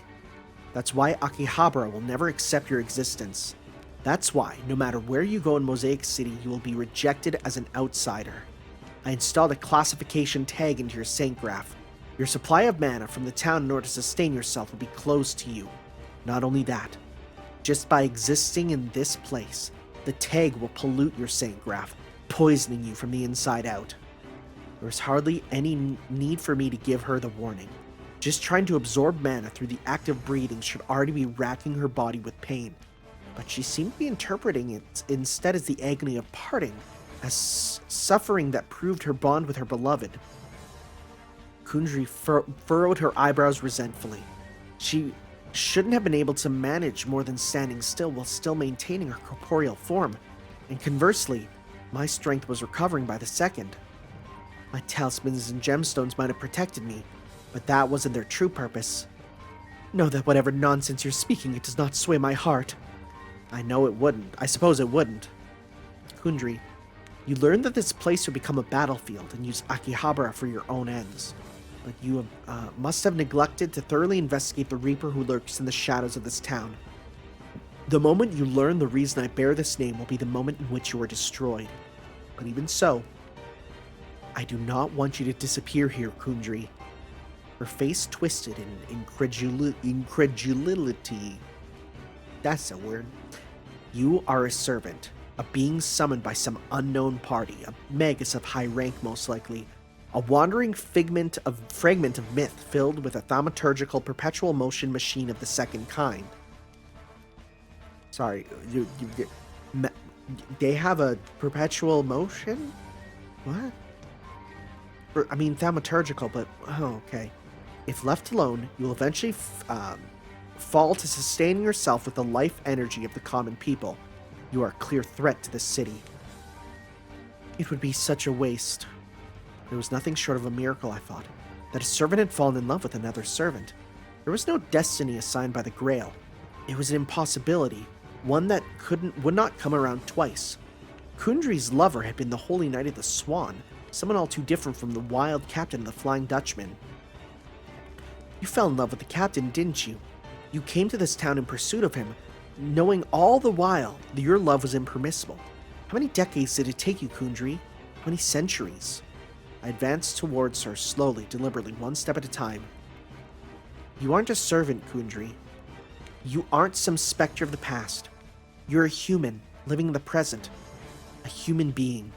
That's why Akihabara will never accept your existence. That's why, no matter where you go in Mosaic City, you will be rejected as an outsider. I installed a classification tag into your Saint Graph. Your supply of mana from the town in order to sustain yourself will be closed to you. Not only that, just by existing in this place, the tag will pollute your Saint Graph, poisoning you from the inside out. There was hardly any need for me to give her the warning. Just trying to absorb mana through the act of breathing should already be racking her body with pain. But she seemed to be interpreting it instead as the agony of parting, as suffering that proved her bond with her beloved. Kundry furrowed her eyebrows resentfully. She shouldn't have been able to manage more than standing still while still maintaining her corporeal form, and conversely, my strength was recovering by the second. My talismans and gemstones might have protected me, but that wasn't their true purpose. Know that whatever nonsense you're speaking, it does not sway my heart. I know it wouldn't. I suppose it wouldn't. Kundry, you learned that this place would become a battlefield and use Akihabara for your own ends. But you must have neglected to thoroughly investigate the Reaper who lurks in the shadows of this town. The moment you learn the reason I bear this name will be the moment in which you are destroyed. But even so, I do not want you to disappear here, Kundry. Her face twisted in incredulity. That's a word. You are a servant, a being summoned by some unknown party, a magus of high rank most likely, a wandering fragment of myth filled with a thaumaturgical perpetual motion machine of the second kind. Sorry, they have a perpetual motion? What? I mean, thaumaturgical, but, oh, okay. If left alone, you will eventually fall to sustaining yourself with the life energy of the common people. You are a clear threat to the city. It would be such a waste. There was nothing short of a miracle, I thought, that a servant had fallen in love with another servant. There was no destiny assigned by the Grail. It was an impossibility, one that would not come around twice. Kundry's lover had been the Holy Knight of the Swan, someone all too different from the wild captain of the Flying Dutchman. You fell in love with the captain, didn't you? You came to this town in pursuit of him, knowing all the while that your love was impermissible. How many decades did it take you, Kundry? How many centuries? I advanced towards her slowly, deliberately, one step at a time. You aren't a servant, Kundry. You aren't some specter of the past. You're a human, living in the present. A human being.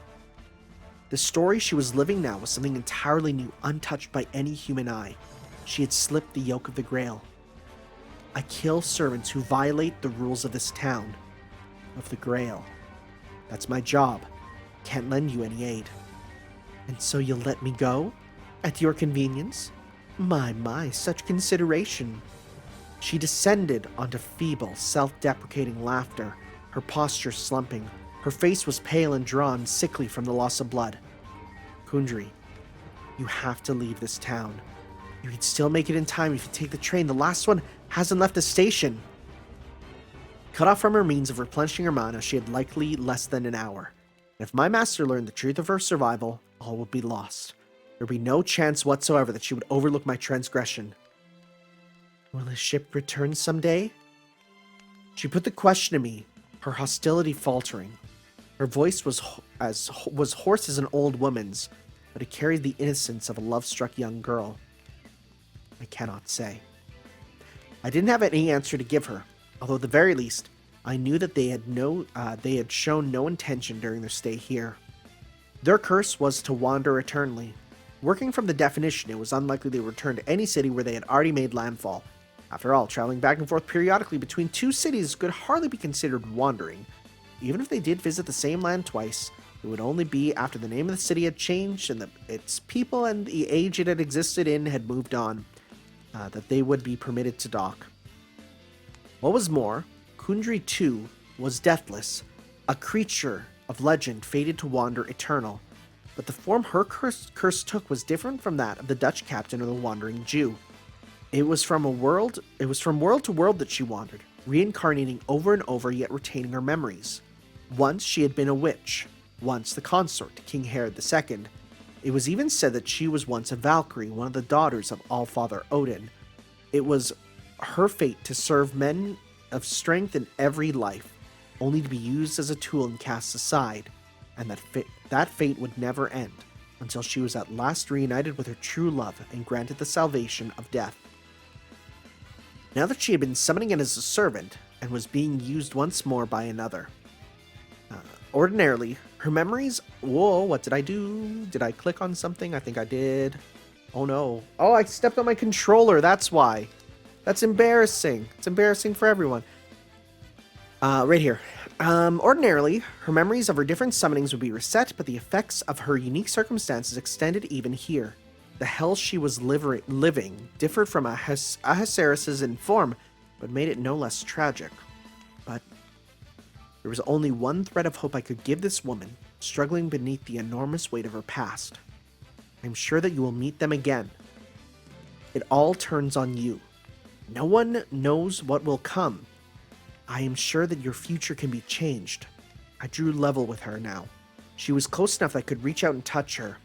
The story she was living now was something entirely new, untouched by any human eye. She had slipped the yoke of the Grail. I kill servants who violate the rules of this town. Of the Grail. That's my job. Can't lend you any aid. And so you'll let me go? At your convenience? My, such consideration. She descended onto feeble, self-deprecating laughter, her posture slumping. Her face was pale and drawn, sickly from the loss of blood. Kundry, you have to leave this town. You can still make it in time if you take the train. The last one hasn't left the station. Cut off from her means of replenishing her mana, she had likely less than an hour. And if my master learned the truth of her survival, all would be lost. There would be no chance whatsoever that she would overlook my transgression. Will the ship return someday? She put the question to me, her hostility faltering. Her voice was hoarse as an old woman's, but it carried the innocence of a love-struck young girl. I cannot say. I didn't have any answer to give her. Although at the very least, I knew that they had shown no intention during their stay here. Their curse was to wander eternally. Working from the definition, it was unlikely they would return to any city where they had already made landfall. After all, traveling back and forth periodically between two cities could hardly be considered wandering. Even if they did visit the same land twice, it would only be after the name of the city had changed and its people and the age it had existed in had moved on, that they would be permitted to dock. What was more, Kundry too was deathless, a creature of legend fated to wander eternal, but the form her curse took was different from that of the Dutch captain or the wandering Jew. It was from world to world that she wandered, reincarnating over and over yet retaining her memories. Once she had been a witch, once the consort to King Herod II. It was even said that she was once a Valkyrie, one of the daughters of Allfather Odin. It was her fate to serve men of strength in every life, only to be used as a tool and cast aside, and that fate would never end, until she was at last reunited with her true love and granted the salvation of death. Now that she had been summoning in as a servant, and was being used once more by another. Ordinarily, her memories... Whoa, what did I do? Did I click on something? I think I did. Oh no. Oh, I stepped on my controller, that's why. That's embarrassing. It's embarrassing for everyone. Right here. Ordinarily, her memories of her different summonings would be reset, but the effects of her unique circumstances extended even here. The hell she was living differed from Ahasuerus' in form, but made it no less tragic. But there was only one thread of hope I could give this woman, struggling beneath the enormous weight of her past. I'm sure that you will meet them again. It all turns on you. No one knows what will come. I am sure that your future can be changed. I drew level with her now. She was close enough that I could reach out and touch her.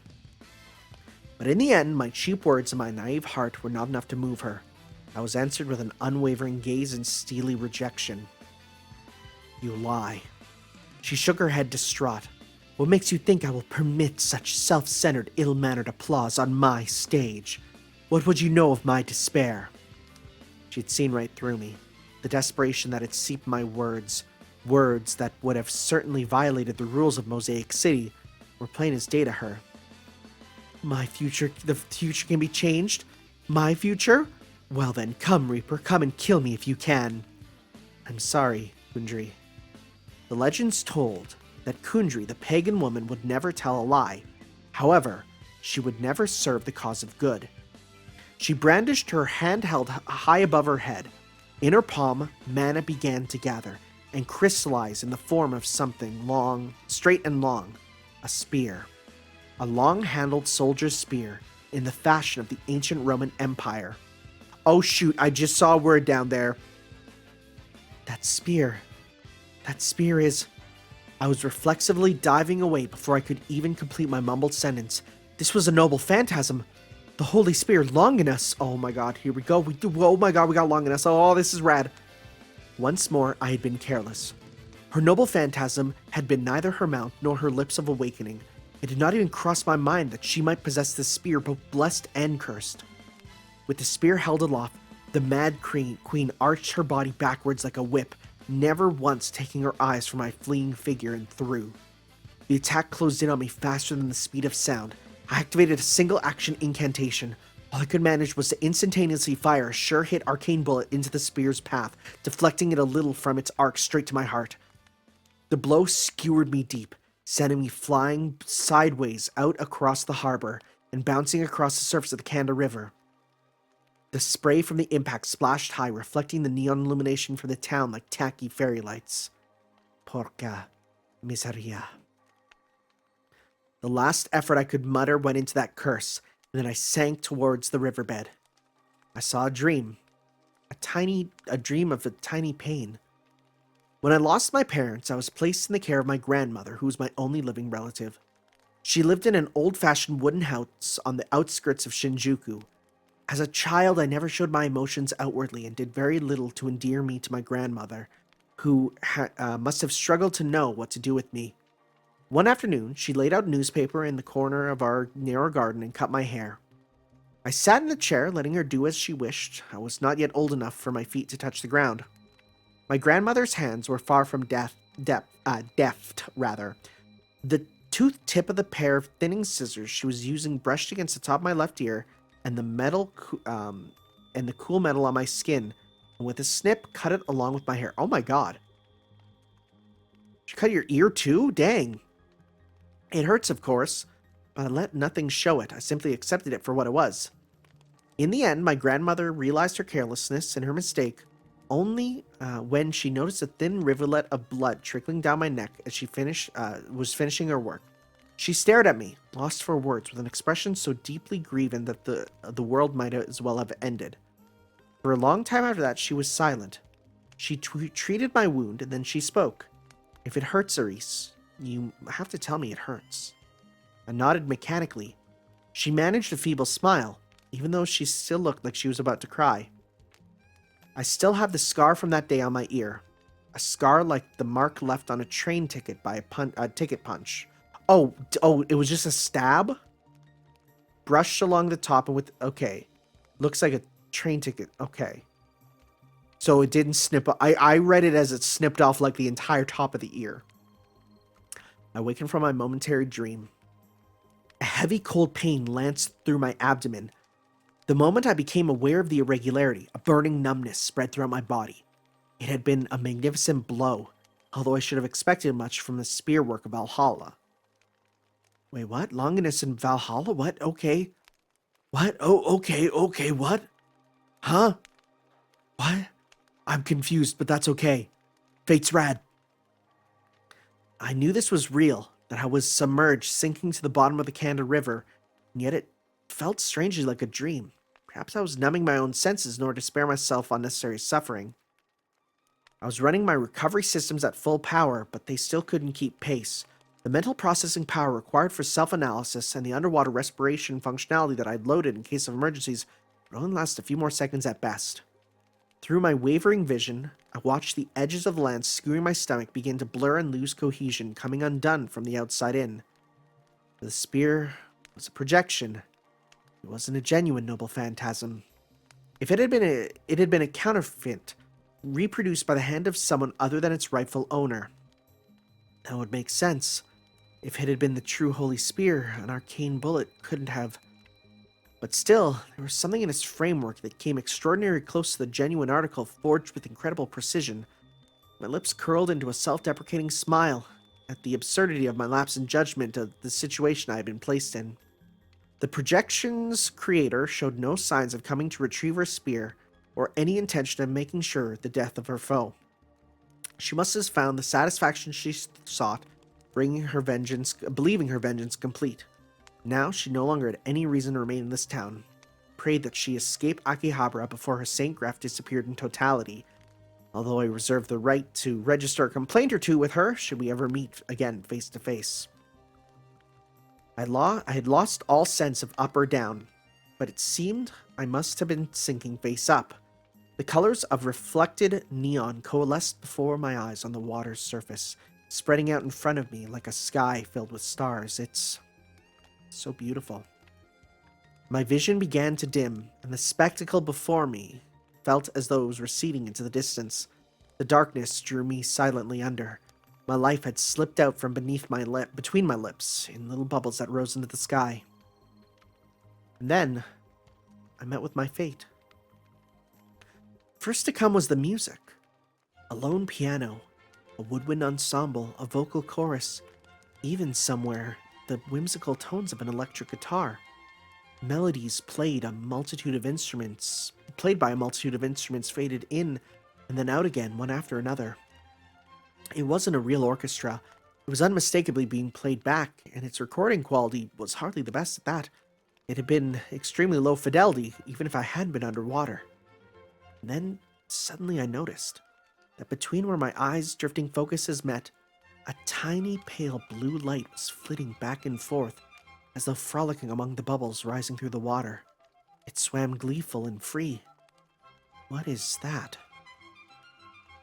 But in the end, my cheap words and my naive heart were not enough to move her. I was answered with an unwavering gaze and steely rejection. You lie. She shook her head distraught. What makes you think I will permit such self-centered, ill-mannered applause on my stage? What would you know of my despair? She had seen right through me. The desperation that had seeped my words that would have certainly violated the rules of Mosaic City, were plain as day to her. The future can be changed? My future? Well then, come, Reaper, come and kill me if you can. I'm sorry, Kundry. The legends told that Kundry, the pagan woman, would never tell a lie. However, she would never serve the cause of good. She brandished her hand held high above her head. In her palm, mana began to gather and crystallize in the form of something long, straight and long, a spear. A long-handled soldier's spear in the fashion of the ancient Roman Empire. Oh shoot, I just saw a word down there. That spear is... I was reflexively diving away before I could even complete my mumbled sentence. This was a noble phantasm. The Holy Spear, Longinus. Oh my god, here we go. Oh my god, we got Longinus. Oh, this is rad. Once more, I had been careless. Her noble phantasm had been neither her mouth nor her lips of awakening. It did not even cross my mind that she might possess this spear, both blessed and cursed. With the spear held aloft, the mad queen arched her body backwards like a whip, never once taking her eyes from my fleeing figure, and threw. The attack closed in on me faster than the speed of sound. I activated a single action incantation. All I could manage was to instantaneously fire a sure-hit arcane bullet into the spear's path, deflecting it a little from its arc straight to my heart. The blow skewered me deep, sending me flying sideways out across the harbor and bouncing across the surface of the Kanda River. The spray from the impact splashed high, reflecting the neon illumination from the town like tacky fairy lights. Porca miseria. The last effort I could mutter went into that curse, and then I sank towards the riverbed. I saw a dream. A dream of a tiny pain. When I lost my parents, I was placed in the care of my grandmother, who was my only living relative. She lived in an old-fashioned wooden house on the outskirts of Shinjuku. As a child, I never showed my emotions outwardly and did very little to endear me to my grandmother, who must have struggled to know what to do with me. One afternoon, she laid out newspaper in the corner of our narrow garden and cut my hair. I sat in the chair, letting her do as she wished. I was not yet old enough for my feet to touch the ground. My grandmother's hands were far from deft, rather. The tooth tip of the pair of thinning scissors she was using brushed against the top of my left ear, and the cool metal on my skin, and with a snip, cut it along with my hair. Oh my god. She cut your ear too? Dang. It hurts, of course, but I let nothing show it. I simply accepted it for what it was. In the end, my grandmother realized her carelessness and her mistake only when she noticed a thin rivulet of blood trickling down my neck as she was finishing her work. She stared at me, lost for words, with an expression so deeply grieving that the world might as well have ended. For a long time after that, she was silent. She treated my wound, and then she spoke. If it hurts, Aris, you have to tell me it hurts. I nodded mechanically. She managed a feeble smile, even though she still looked like she was about to cry. I still have the scar from that day on my ear. A scar like the mark left on a train ticket by a ticket punch. Oh, it was just a stab? Brushed along the top and with... Okay. Looks like a train ticket. Okay. So it didn't snip... I read it as it snipped off like the entire top of the ear. I awakened from my momentary dream. A heavy cold pain lanced through my abdomen. The moment I became aware of the irregularity, a burning numbness spread throughout my body. It had been a magnificent blow, although I should have expected much from the spear work of Valhalla. Wait, what? Longinus in Valhalla? What? Okay. What? Oh, okay, what? Huh? What? I'm confused, but that's okay. Fate's rad. I knew this was real, that I was submerged, sinking to the bottom of the Kanda River, and yet it felt strangely like a dream. Perhaps I was numbing my own senses in order to spare myself unnecessary suffering. I was running my recovery systems at full power, but they still couldn't keep pace. The mental processing power required for self-analysis and the underwater respiration functionality that I'd loaded in case of emergencies would only last a few more seconds at best. Through my wavering vision, I watched the edges of the land skewering my stomach begin to blur and lose cohesion, coming undone from the outside in. The spear was a projection. It wasn't a genuine noble phantasm. If it had been a counterfeit, reproduced by the hand of someone other than its rightful owner. That would make sense. If it had been the true holy spear, an arcane bullet couldn't have. But still, there was something in its framework that came extraordinarily close to the genuine article forged with incredible precision. My lips curled into a self-deprecating smile at the absurdity of my lapse in judgment of the situation I had been placed in. The projection's creator showed no signs of coming to retrieve her spear or any intention of making sure the death of her foe. She must have found the satisfaction she sought, believing her vengeance complete. Now she no longer had any reason to remain in this town. Prayed that she escape Akihabara before her Saint Graph disappeared in totality, although I reserved the right to register a complaint or two with her should we ever meet again face to face. I had lost all sense of up or down, but it seemed I must have been sinking face up. The colors of reflected neon coalesced before my eyes on the water's surface, spreading out in front of me like a sky filled with stars. It's so beautiful. My vision began to dim, and the spectacle before me felt as though it was receding into the distance. The darkness drew me silently under. My life had slipped out from between my lips, in little bubbles that rose into the sky. And then, I met with my fate. First to come was the music. A lone piano, a woodwind ensemble, a vocal chorus, even somewhere, the whimsical tones of an electric guitar. Melodies played by a multitude of instruments faded in and then out again, one after another. It wasn't a real orchestra. It was unmistakably being played back, and its recording quality was hardly the best at that. It had been extremely low fidelity, even if I hadn't been underwater. And then, suddenly I noticed that between where my eyes' drifting focuses met, a tiny pale blue light was flitting back and forth, as though frolicking among the bubbles rising through the water. It swam gleeful and free. What is that?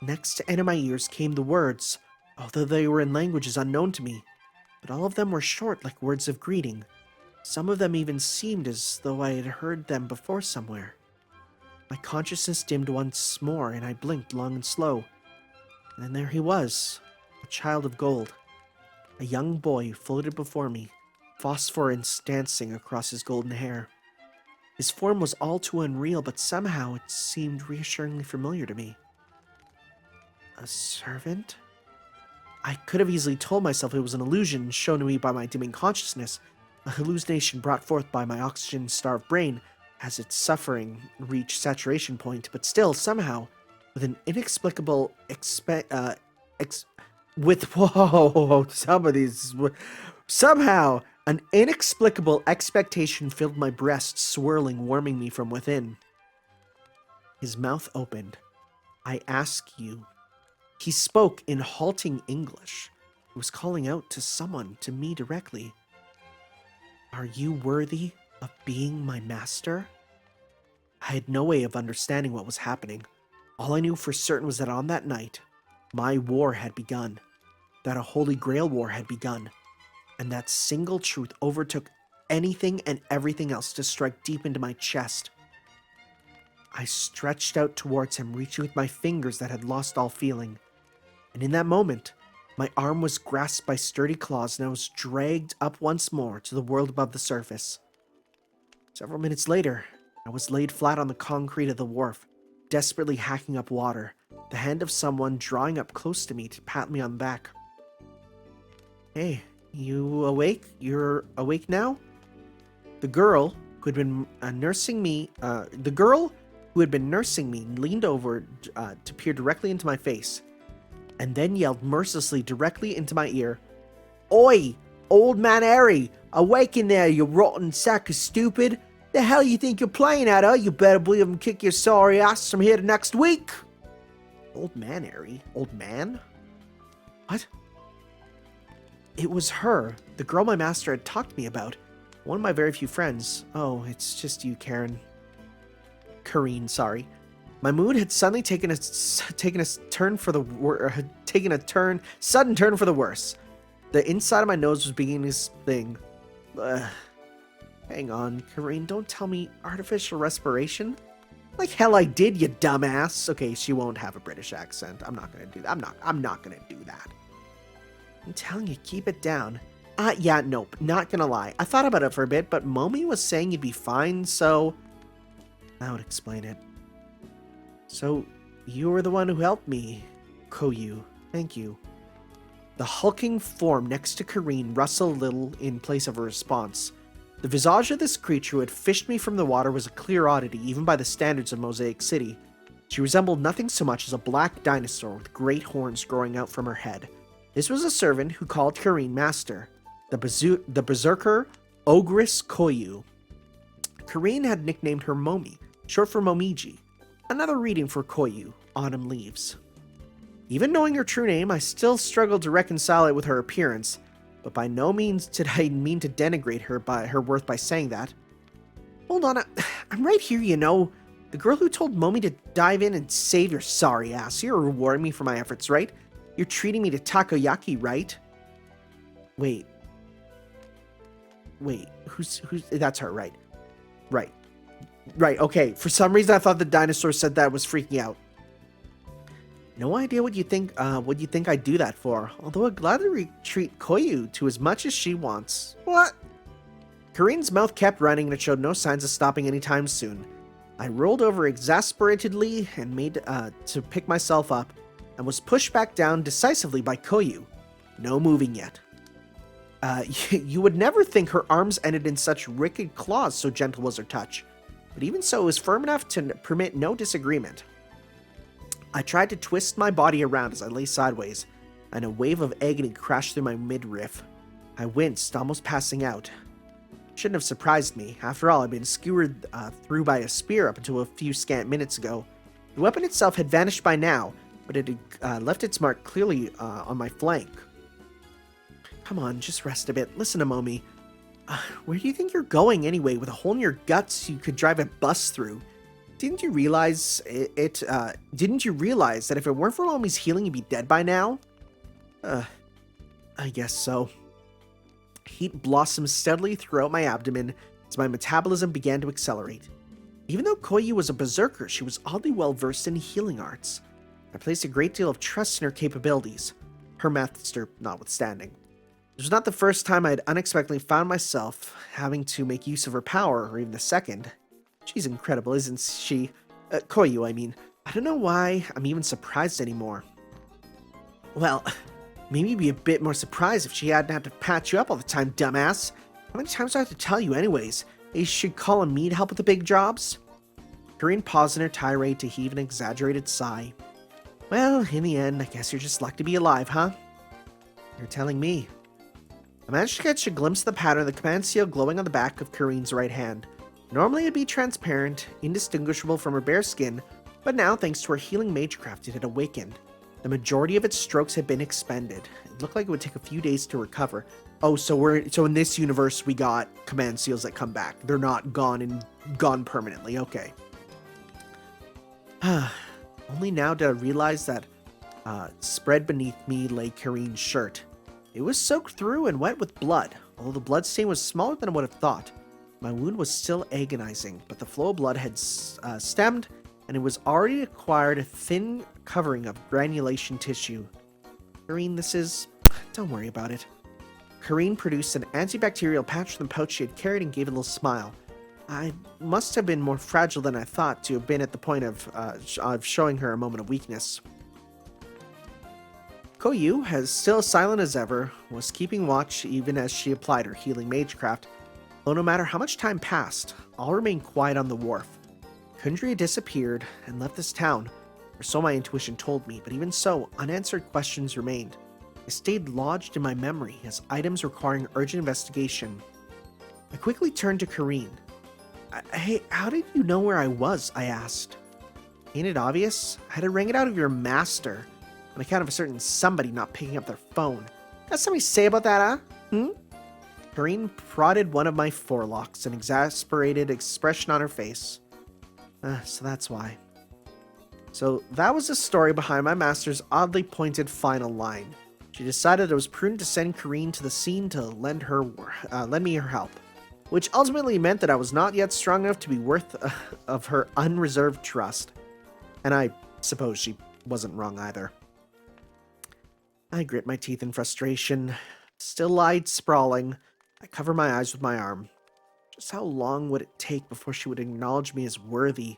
Next to enter my ears came the words, although they were in languages unknown to me, but all of them were short like words of greeting. Some of them even seemed as though I had heard them before somewhere. My consciousness dimmed once more, and I blinked long and slow. And then there he was, a child of gold. A young boy floated before me, phosphorence dancing across his golden hair. His form was all too unreal, but somehow it seemed reassuringly familiar to me. A servant? I could have easily told myself it was an illusion shown to me by my dimming consciousness, a hallucination brought forth by my oxygen-starved brain as its suffering reached saturation point, but still, somehow, with an inexplicable somehow, an inexplicable expectation filled my breast, swirling, warming me from within. His mouth opened. I ask you. He spoke in halting English. He was calling out to someone, to me directly. Are you worthy of being my master? I had no way of understanding what was happening. All I knew for certain was that on that night, my war had begun, that a Holy Grail war had begun, and that single truth overtook anything and everything else to strike deep into my chest. I stretched out towards him, reaching with my fingers that had lost all feeling. And in that moment, my arm was grasped by sturdy claws and I was dragged up once more to the world above the surface. Several minutes later, I was laid flat on the concrete of the wharf, desperately hacking up water, the hand of someone drawing up close to me to pat me on the back. Hey, you awake? You're awake now? The girl who had been nursing me leaned over to peer directly into my face, and then yelled mercilessly directly into my ear, Oi, old man Harry, awake in there, you rotten sack of stupid. The hell you think you're playing at, huh? You better believe I'm kick your sorry ass from here to next week. Old man Harry? Old man? What? It was her, the girl my master had talked to me about. One of my very few friends. Oh, it's just you, Kareen, sorry. My mood had suddenly taken a sudden turn for the worse. The inside of my nose was beginning to sting. Hang on, Kareen, don't tell me artificial respiration? Like hell I did, you dumbass. Okay, she won't have a British accent. I'm not gonna do that. I'm not gonna do that. I'm telling you, keep it down. Yeah, nope, not gonna lie. I thought about it for a bit, but Momi was saying you'd be fine, so that would explain it. So, you were the one who helped me, Koyu. Thank you. The hulking form next to Kareen rustled a little in place of a response. The visage of this creature who had fished me from the water was a clear oddity, even by the standards of Mosaic City. She resembled nothing so much as a black dinosaur with great horns growing out from her head. This was a servant who called Kareen master, the berserker Ogress Koyu. Kareen had nicknamed her Momi, short for Momiji. Another reading for Koyu, Autumn Leaves. Even knowing her true name, I still struggled to reconcile it with her appearance, but by no means did I mean to denigrate her worth by saying that. Hold on, I'm right here, you know. The girl who told Momi to dive in and save your sorry ass. You're rewarding me for my efforts, right? You're treating me to takoyaki, right? Wait, who's, that's her, right? Right, okay. For some reason I thought the dinosaur said that was freaking out. No idea what you think I'd do that for, although I'd gladly treat Koyu to as much as she wants. What? Kareen's mouth kept running and it showed no signs of stopping anytime soon. I rolled over exasperatedly and made to pick myself up, and was pushed back down decisively by Koyu. No moving yet. You would never think her arms ended in such wicked claws, so gentle was her touch. But even so, it was firm enough to permit no disagreement. I tried to twist my body around as I lay sideways, and a wave of agony crashed through my midriff. I winced, almost passing out. Shouldn't have surprised me. After all, I'd been skewered through by a spear up until a few scant minutes ago. The weapon itself had vanished by now, but it had left its mark clearly on my flank. Come on, just rest a bit. Listen to Momi. Where do you think you're going anyway? With a hole in your guts you could drive a bus through. Didn't you realize Didn't you realize that if it weren't for Momi's healing, you'd be dead by now? I guess so. Heat blossomed steadily throughout my abdomen as my metabolism began to accelerate. Even though Koyu was a berserker, she was oddly well versed in healing arts. I placed a great deal of trust in her capabilities, her master notwithstanding. It was not the first time I had unexpectedly found myself having to make use of her power, or even the second. She's incredible, isn't she? Koyu, I mean. I don't know why I'm even surprised anymore. Well, maybe be a bit more surprised if she hadn't had to patch you up all the time, dumbass. How many times do I have to tell you anyways? You should call on me to help with the big jobs? Korean paused in her tirade to heave an exaggerated sigh. Well, in the end, I guess you're just lucky to be alive, huh? You're telling me. I managed to catch a glimpse of the pattern of the command seal glowing on the back of Karin's right hand. Normally it'd be transparent, indistinguishable from her bare skin, but now, thanks to her healing magecraft, it had awakened. The majority of its strokes had been expended. It looked like it would take a few days to recover. Oh, so in this universe we got command seals that come back. They're not gone permanently. Okay. Only now did I realize that spread beneath me lay Karin's shirt. It was soaked through and wet with blood, although the blood stain was smaller than I would have thought. My wound was still agonizing, but the flow of blood had stemmed, and it was already acquired a thin covering of granulation tissue. Karin, this is... Don't worry about it. Karin produced an antibacterial patch from the pouch she had carried and gave a little smile. I must have been more fragile than I thought to have been at the point of showing her a moment of weakness. Koyu, as still silent as ever, was keeping watch even as she applied her healing magecraft, though no matter how much time passed, all remained quiet on the wharf. Kundry had disappeared and left this town, or so my intuition told me, but even so, unanswered questions remained. They stayed lodged in my memory as items requiring urgent investigation. I quickly turned to Karin. Hey, how did you know where I was? I asked. Ain't it obvious? I had to wring it out of your master, on account of a certain somebody not picking up their phone. Got something to say about that, huh? Karin prodded one of my forelocks, an exasperated expression on her face. So that's why. So that was the story behind my master's oddly pointed final line. She decided it was prudent to send Karin to the scene to lend me her help, which ultimately meant that I was not yet strong enough to be worth of her unreserved trust. And I suppose she wasn't wrong either. I grit my teeth in frustration. Still-eyed, sprawling, I cover my eyes with my arm. Just how long would it take before she would acknowledge me as worthy?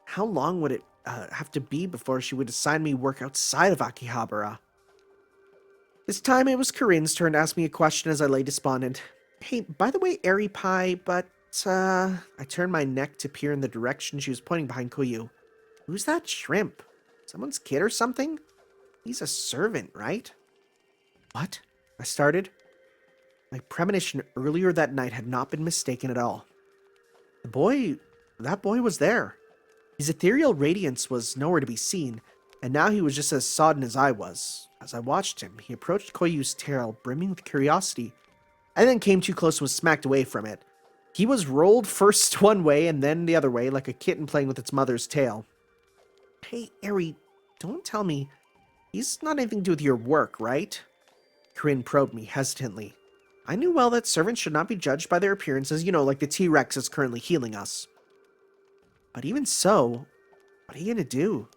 How long would it have to be before she would assign me work outside of Akihabara? This time it was Karin's turn to ask me a question as I lay despondent. Hey, by the way, Airy Pie, but, I turned my neck to peer in the direction she was pointing behind Koyu. Who's that shrimp? Someone's kid or something? He's a servant, right? What? I started. My premonition earlier that night had not been mistaken at all. That boy was there. His ethereal radiance was nowhere to be seen, and now he was just as sodden as I was. As I watched him, he approached Koyu's tail, brimming with curiosity. I then came too close and was smacked away from it. He was rolled first one way and then the other way, like a kitten playing with its mother's tail. Hey, Eri, don't tell me. He's not anything to do with your work, right? Karin probed me hesitantly. I knew well that servants should not be judged by their appearances, like the T-Rex is currently healing us. But even so, what are you gonna do?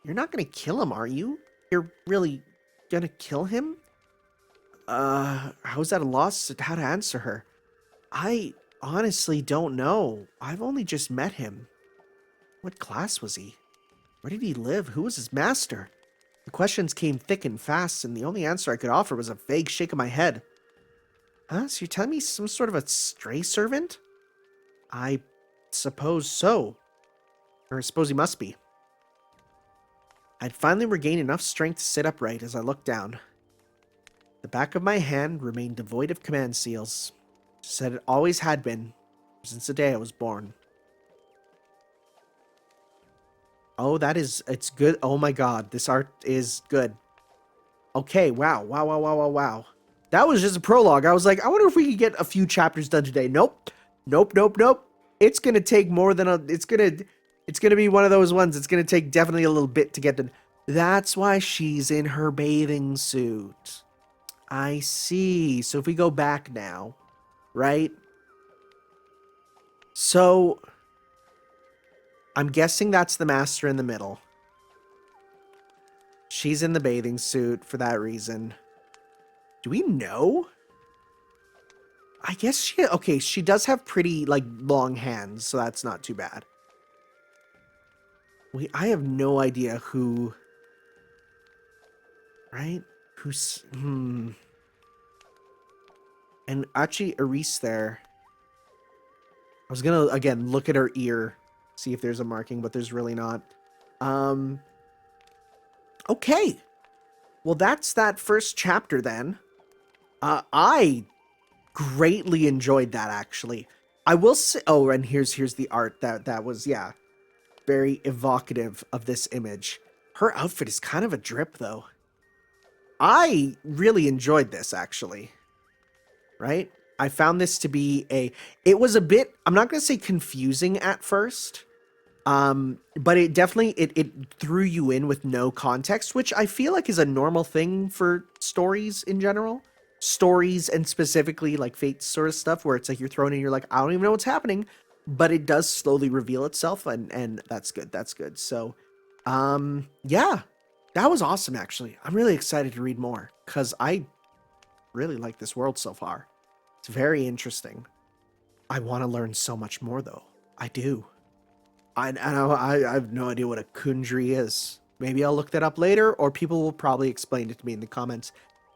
You're not gonna kill him, are you? You're really gonna kill him? I was at a loss at how to answer her. I honestly don't know. I've only just met him. What class was he? Where did he live? Who was his master? The questions came thick and fast, and the only answer I could offer was a vague shake of my head. Huh? So you're telling me some sort of a stray servant? I suppose so. Or I suppose he must be. I'd finally regained enough strength to sit upright as I looked down. The back of my hand remained devoid of command seals. Said it always had been, since the day I was born. Oh, it's good. Oh my god, this art is good. Okay, wow. That was just a prologue. I was like, I wonder if we could get a few chapters done today. Nope. It's gonna take more than it's gonna be one of those ones. It's gonna take definitely a little bit to get done. That's why she's in her bathing suit. I see. So if we go back now, right? So I'm guessing that's the master in the middle. she's in the bathing suit for that reason. Do we know? I guess she does have pretty, like, long hands, so that's not too bad. I have no idea who... Right? Who's... And actually, Aris there... I was gonna, again, look at her ear, see if there's a marking, but there's really not. Okay. Well, that's that first chapter, then. I greatly enjoyed that, actually. I will say... Oh, and here's the art. That was, yeah, very evocative of this image. Her outfit is kind of a drip, though. I really enjoyed this, actually. Right? I found this to be it was a bit, I'm not going to say confusing at first, but it definitely, it threw you in with no context, which I feel like is a normal thing for stories in general. Stories, and specifically like Fate sort of stuff, where it's like you're thrown in, you're like, I don't even know what's happening, but it does slowly reveal itself, and that's good, that's good. So, yeah, that was awesome, actually. I'm really excited to read more, because I really like this world so far. It's very interesting. I want to learn so much more, though. I do. I have no idea what a Kundry is. Maybe I'll look that up later, or people will probably explain it to me in the comments.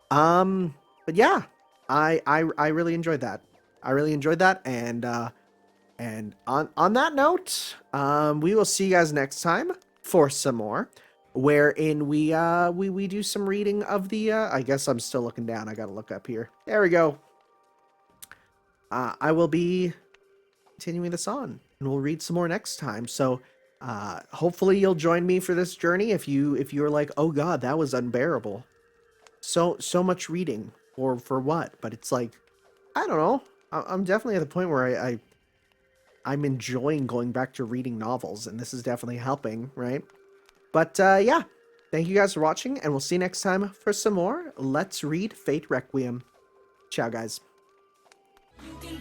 But yeah, I really enjoyed that. I really enjoyed that, and on that note, we will see you guys next time for some more, wherein we do some reading of the. I guess I'm still looking down. I gotta look up here. There we go. I will be continuing this on, and we'll read some more next time. So, hopefully you'll join me for this journey if you're like, oh god, that was unbearable. So much reading for what? But it's like, I don't know. I'm definitely at the point where I'm enjoying going back to reading novels, and this is definitely helping, right? But yeah, thank you guys for watching, and we'll see you next time for some more Let's Read Fate Requiem. Ciao, guys. You can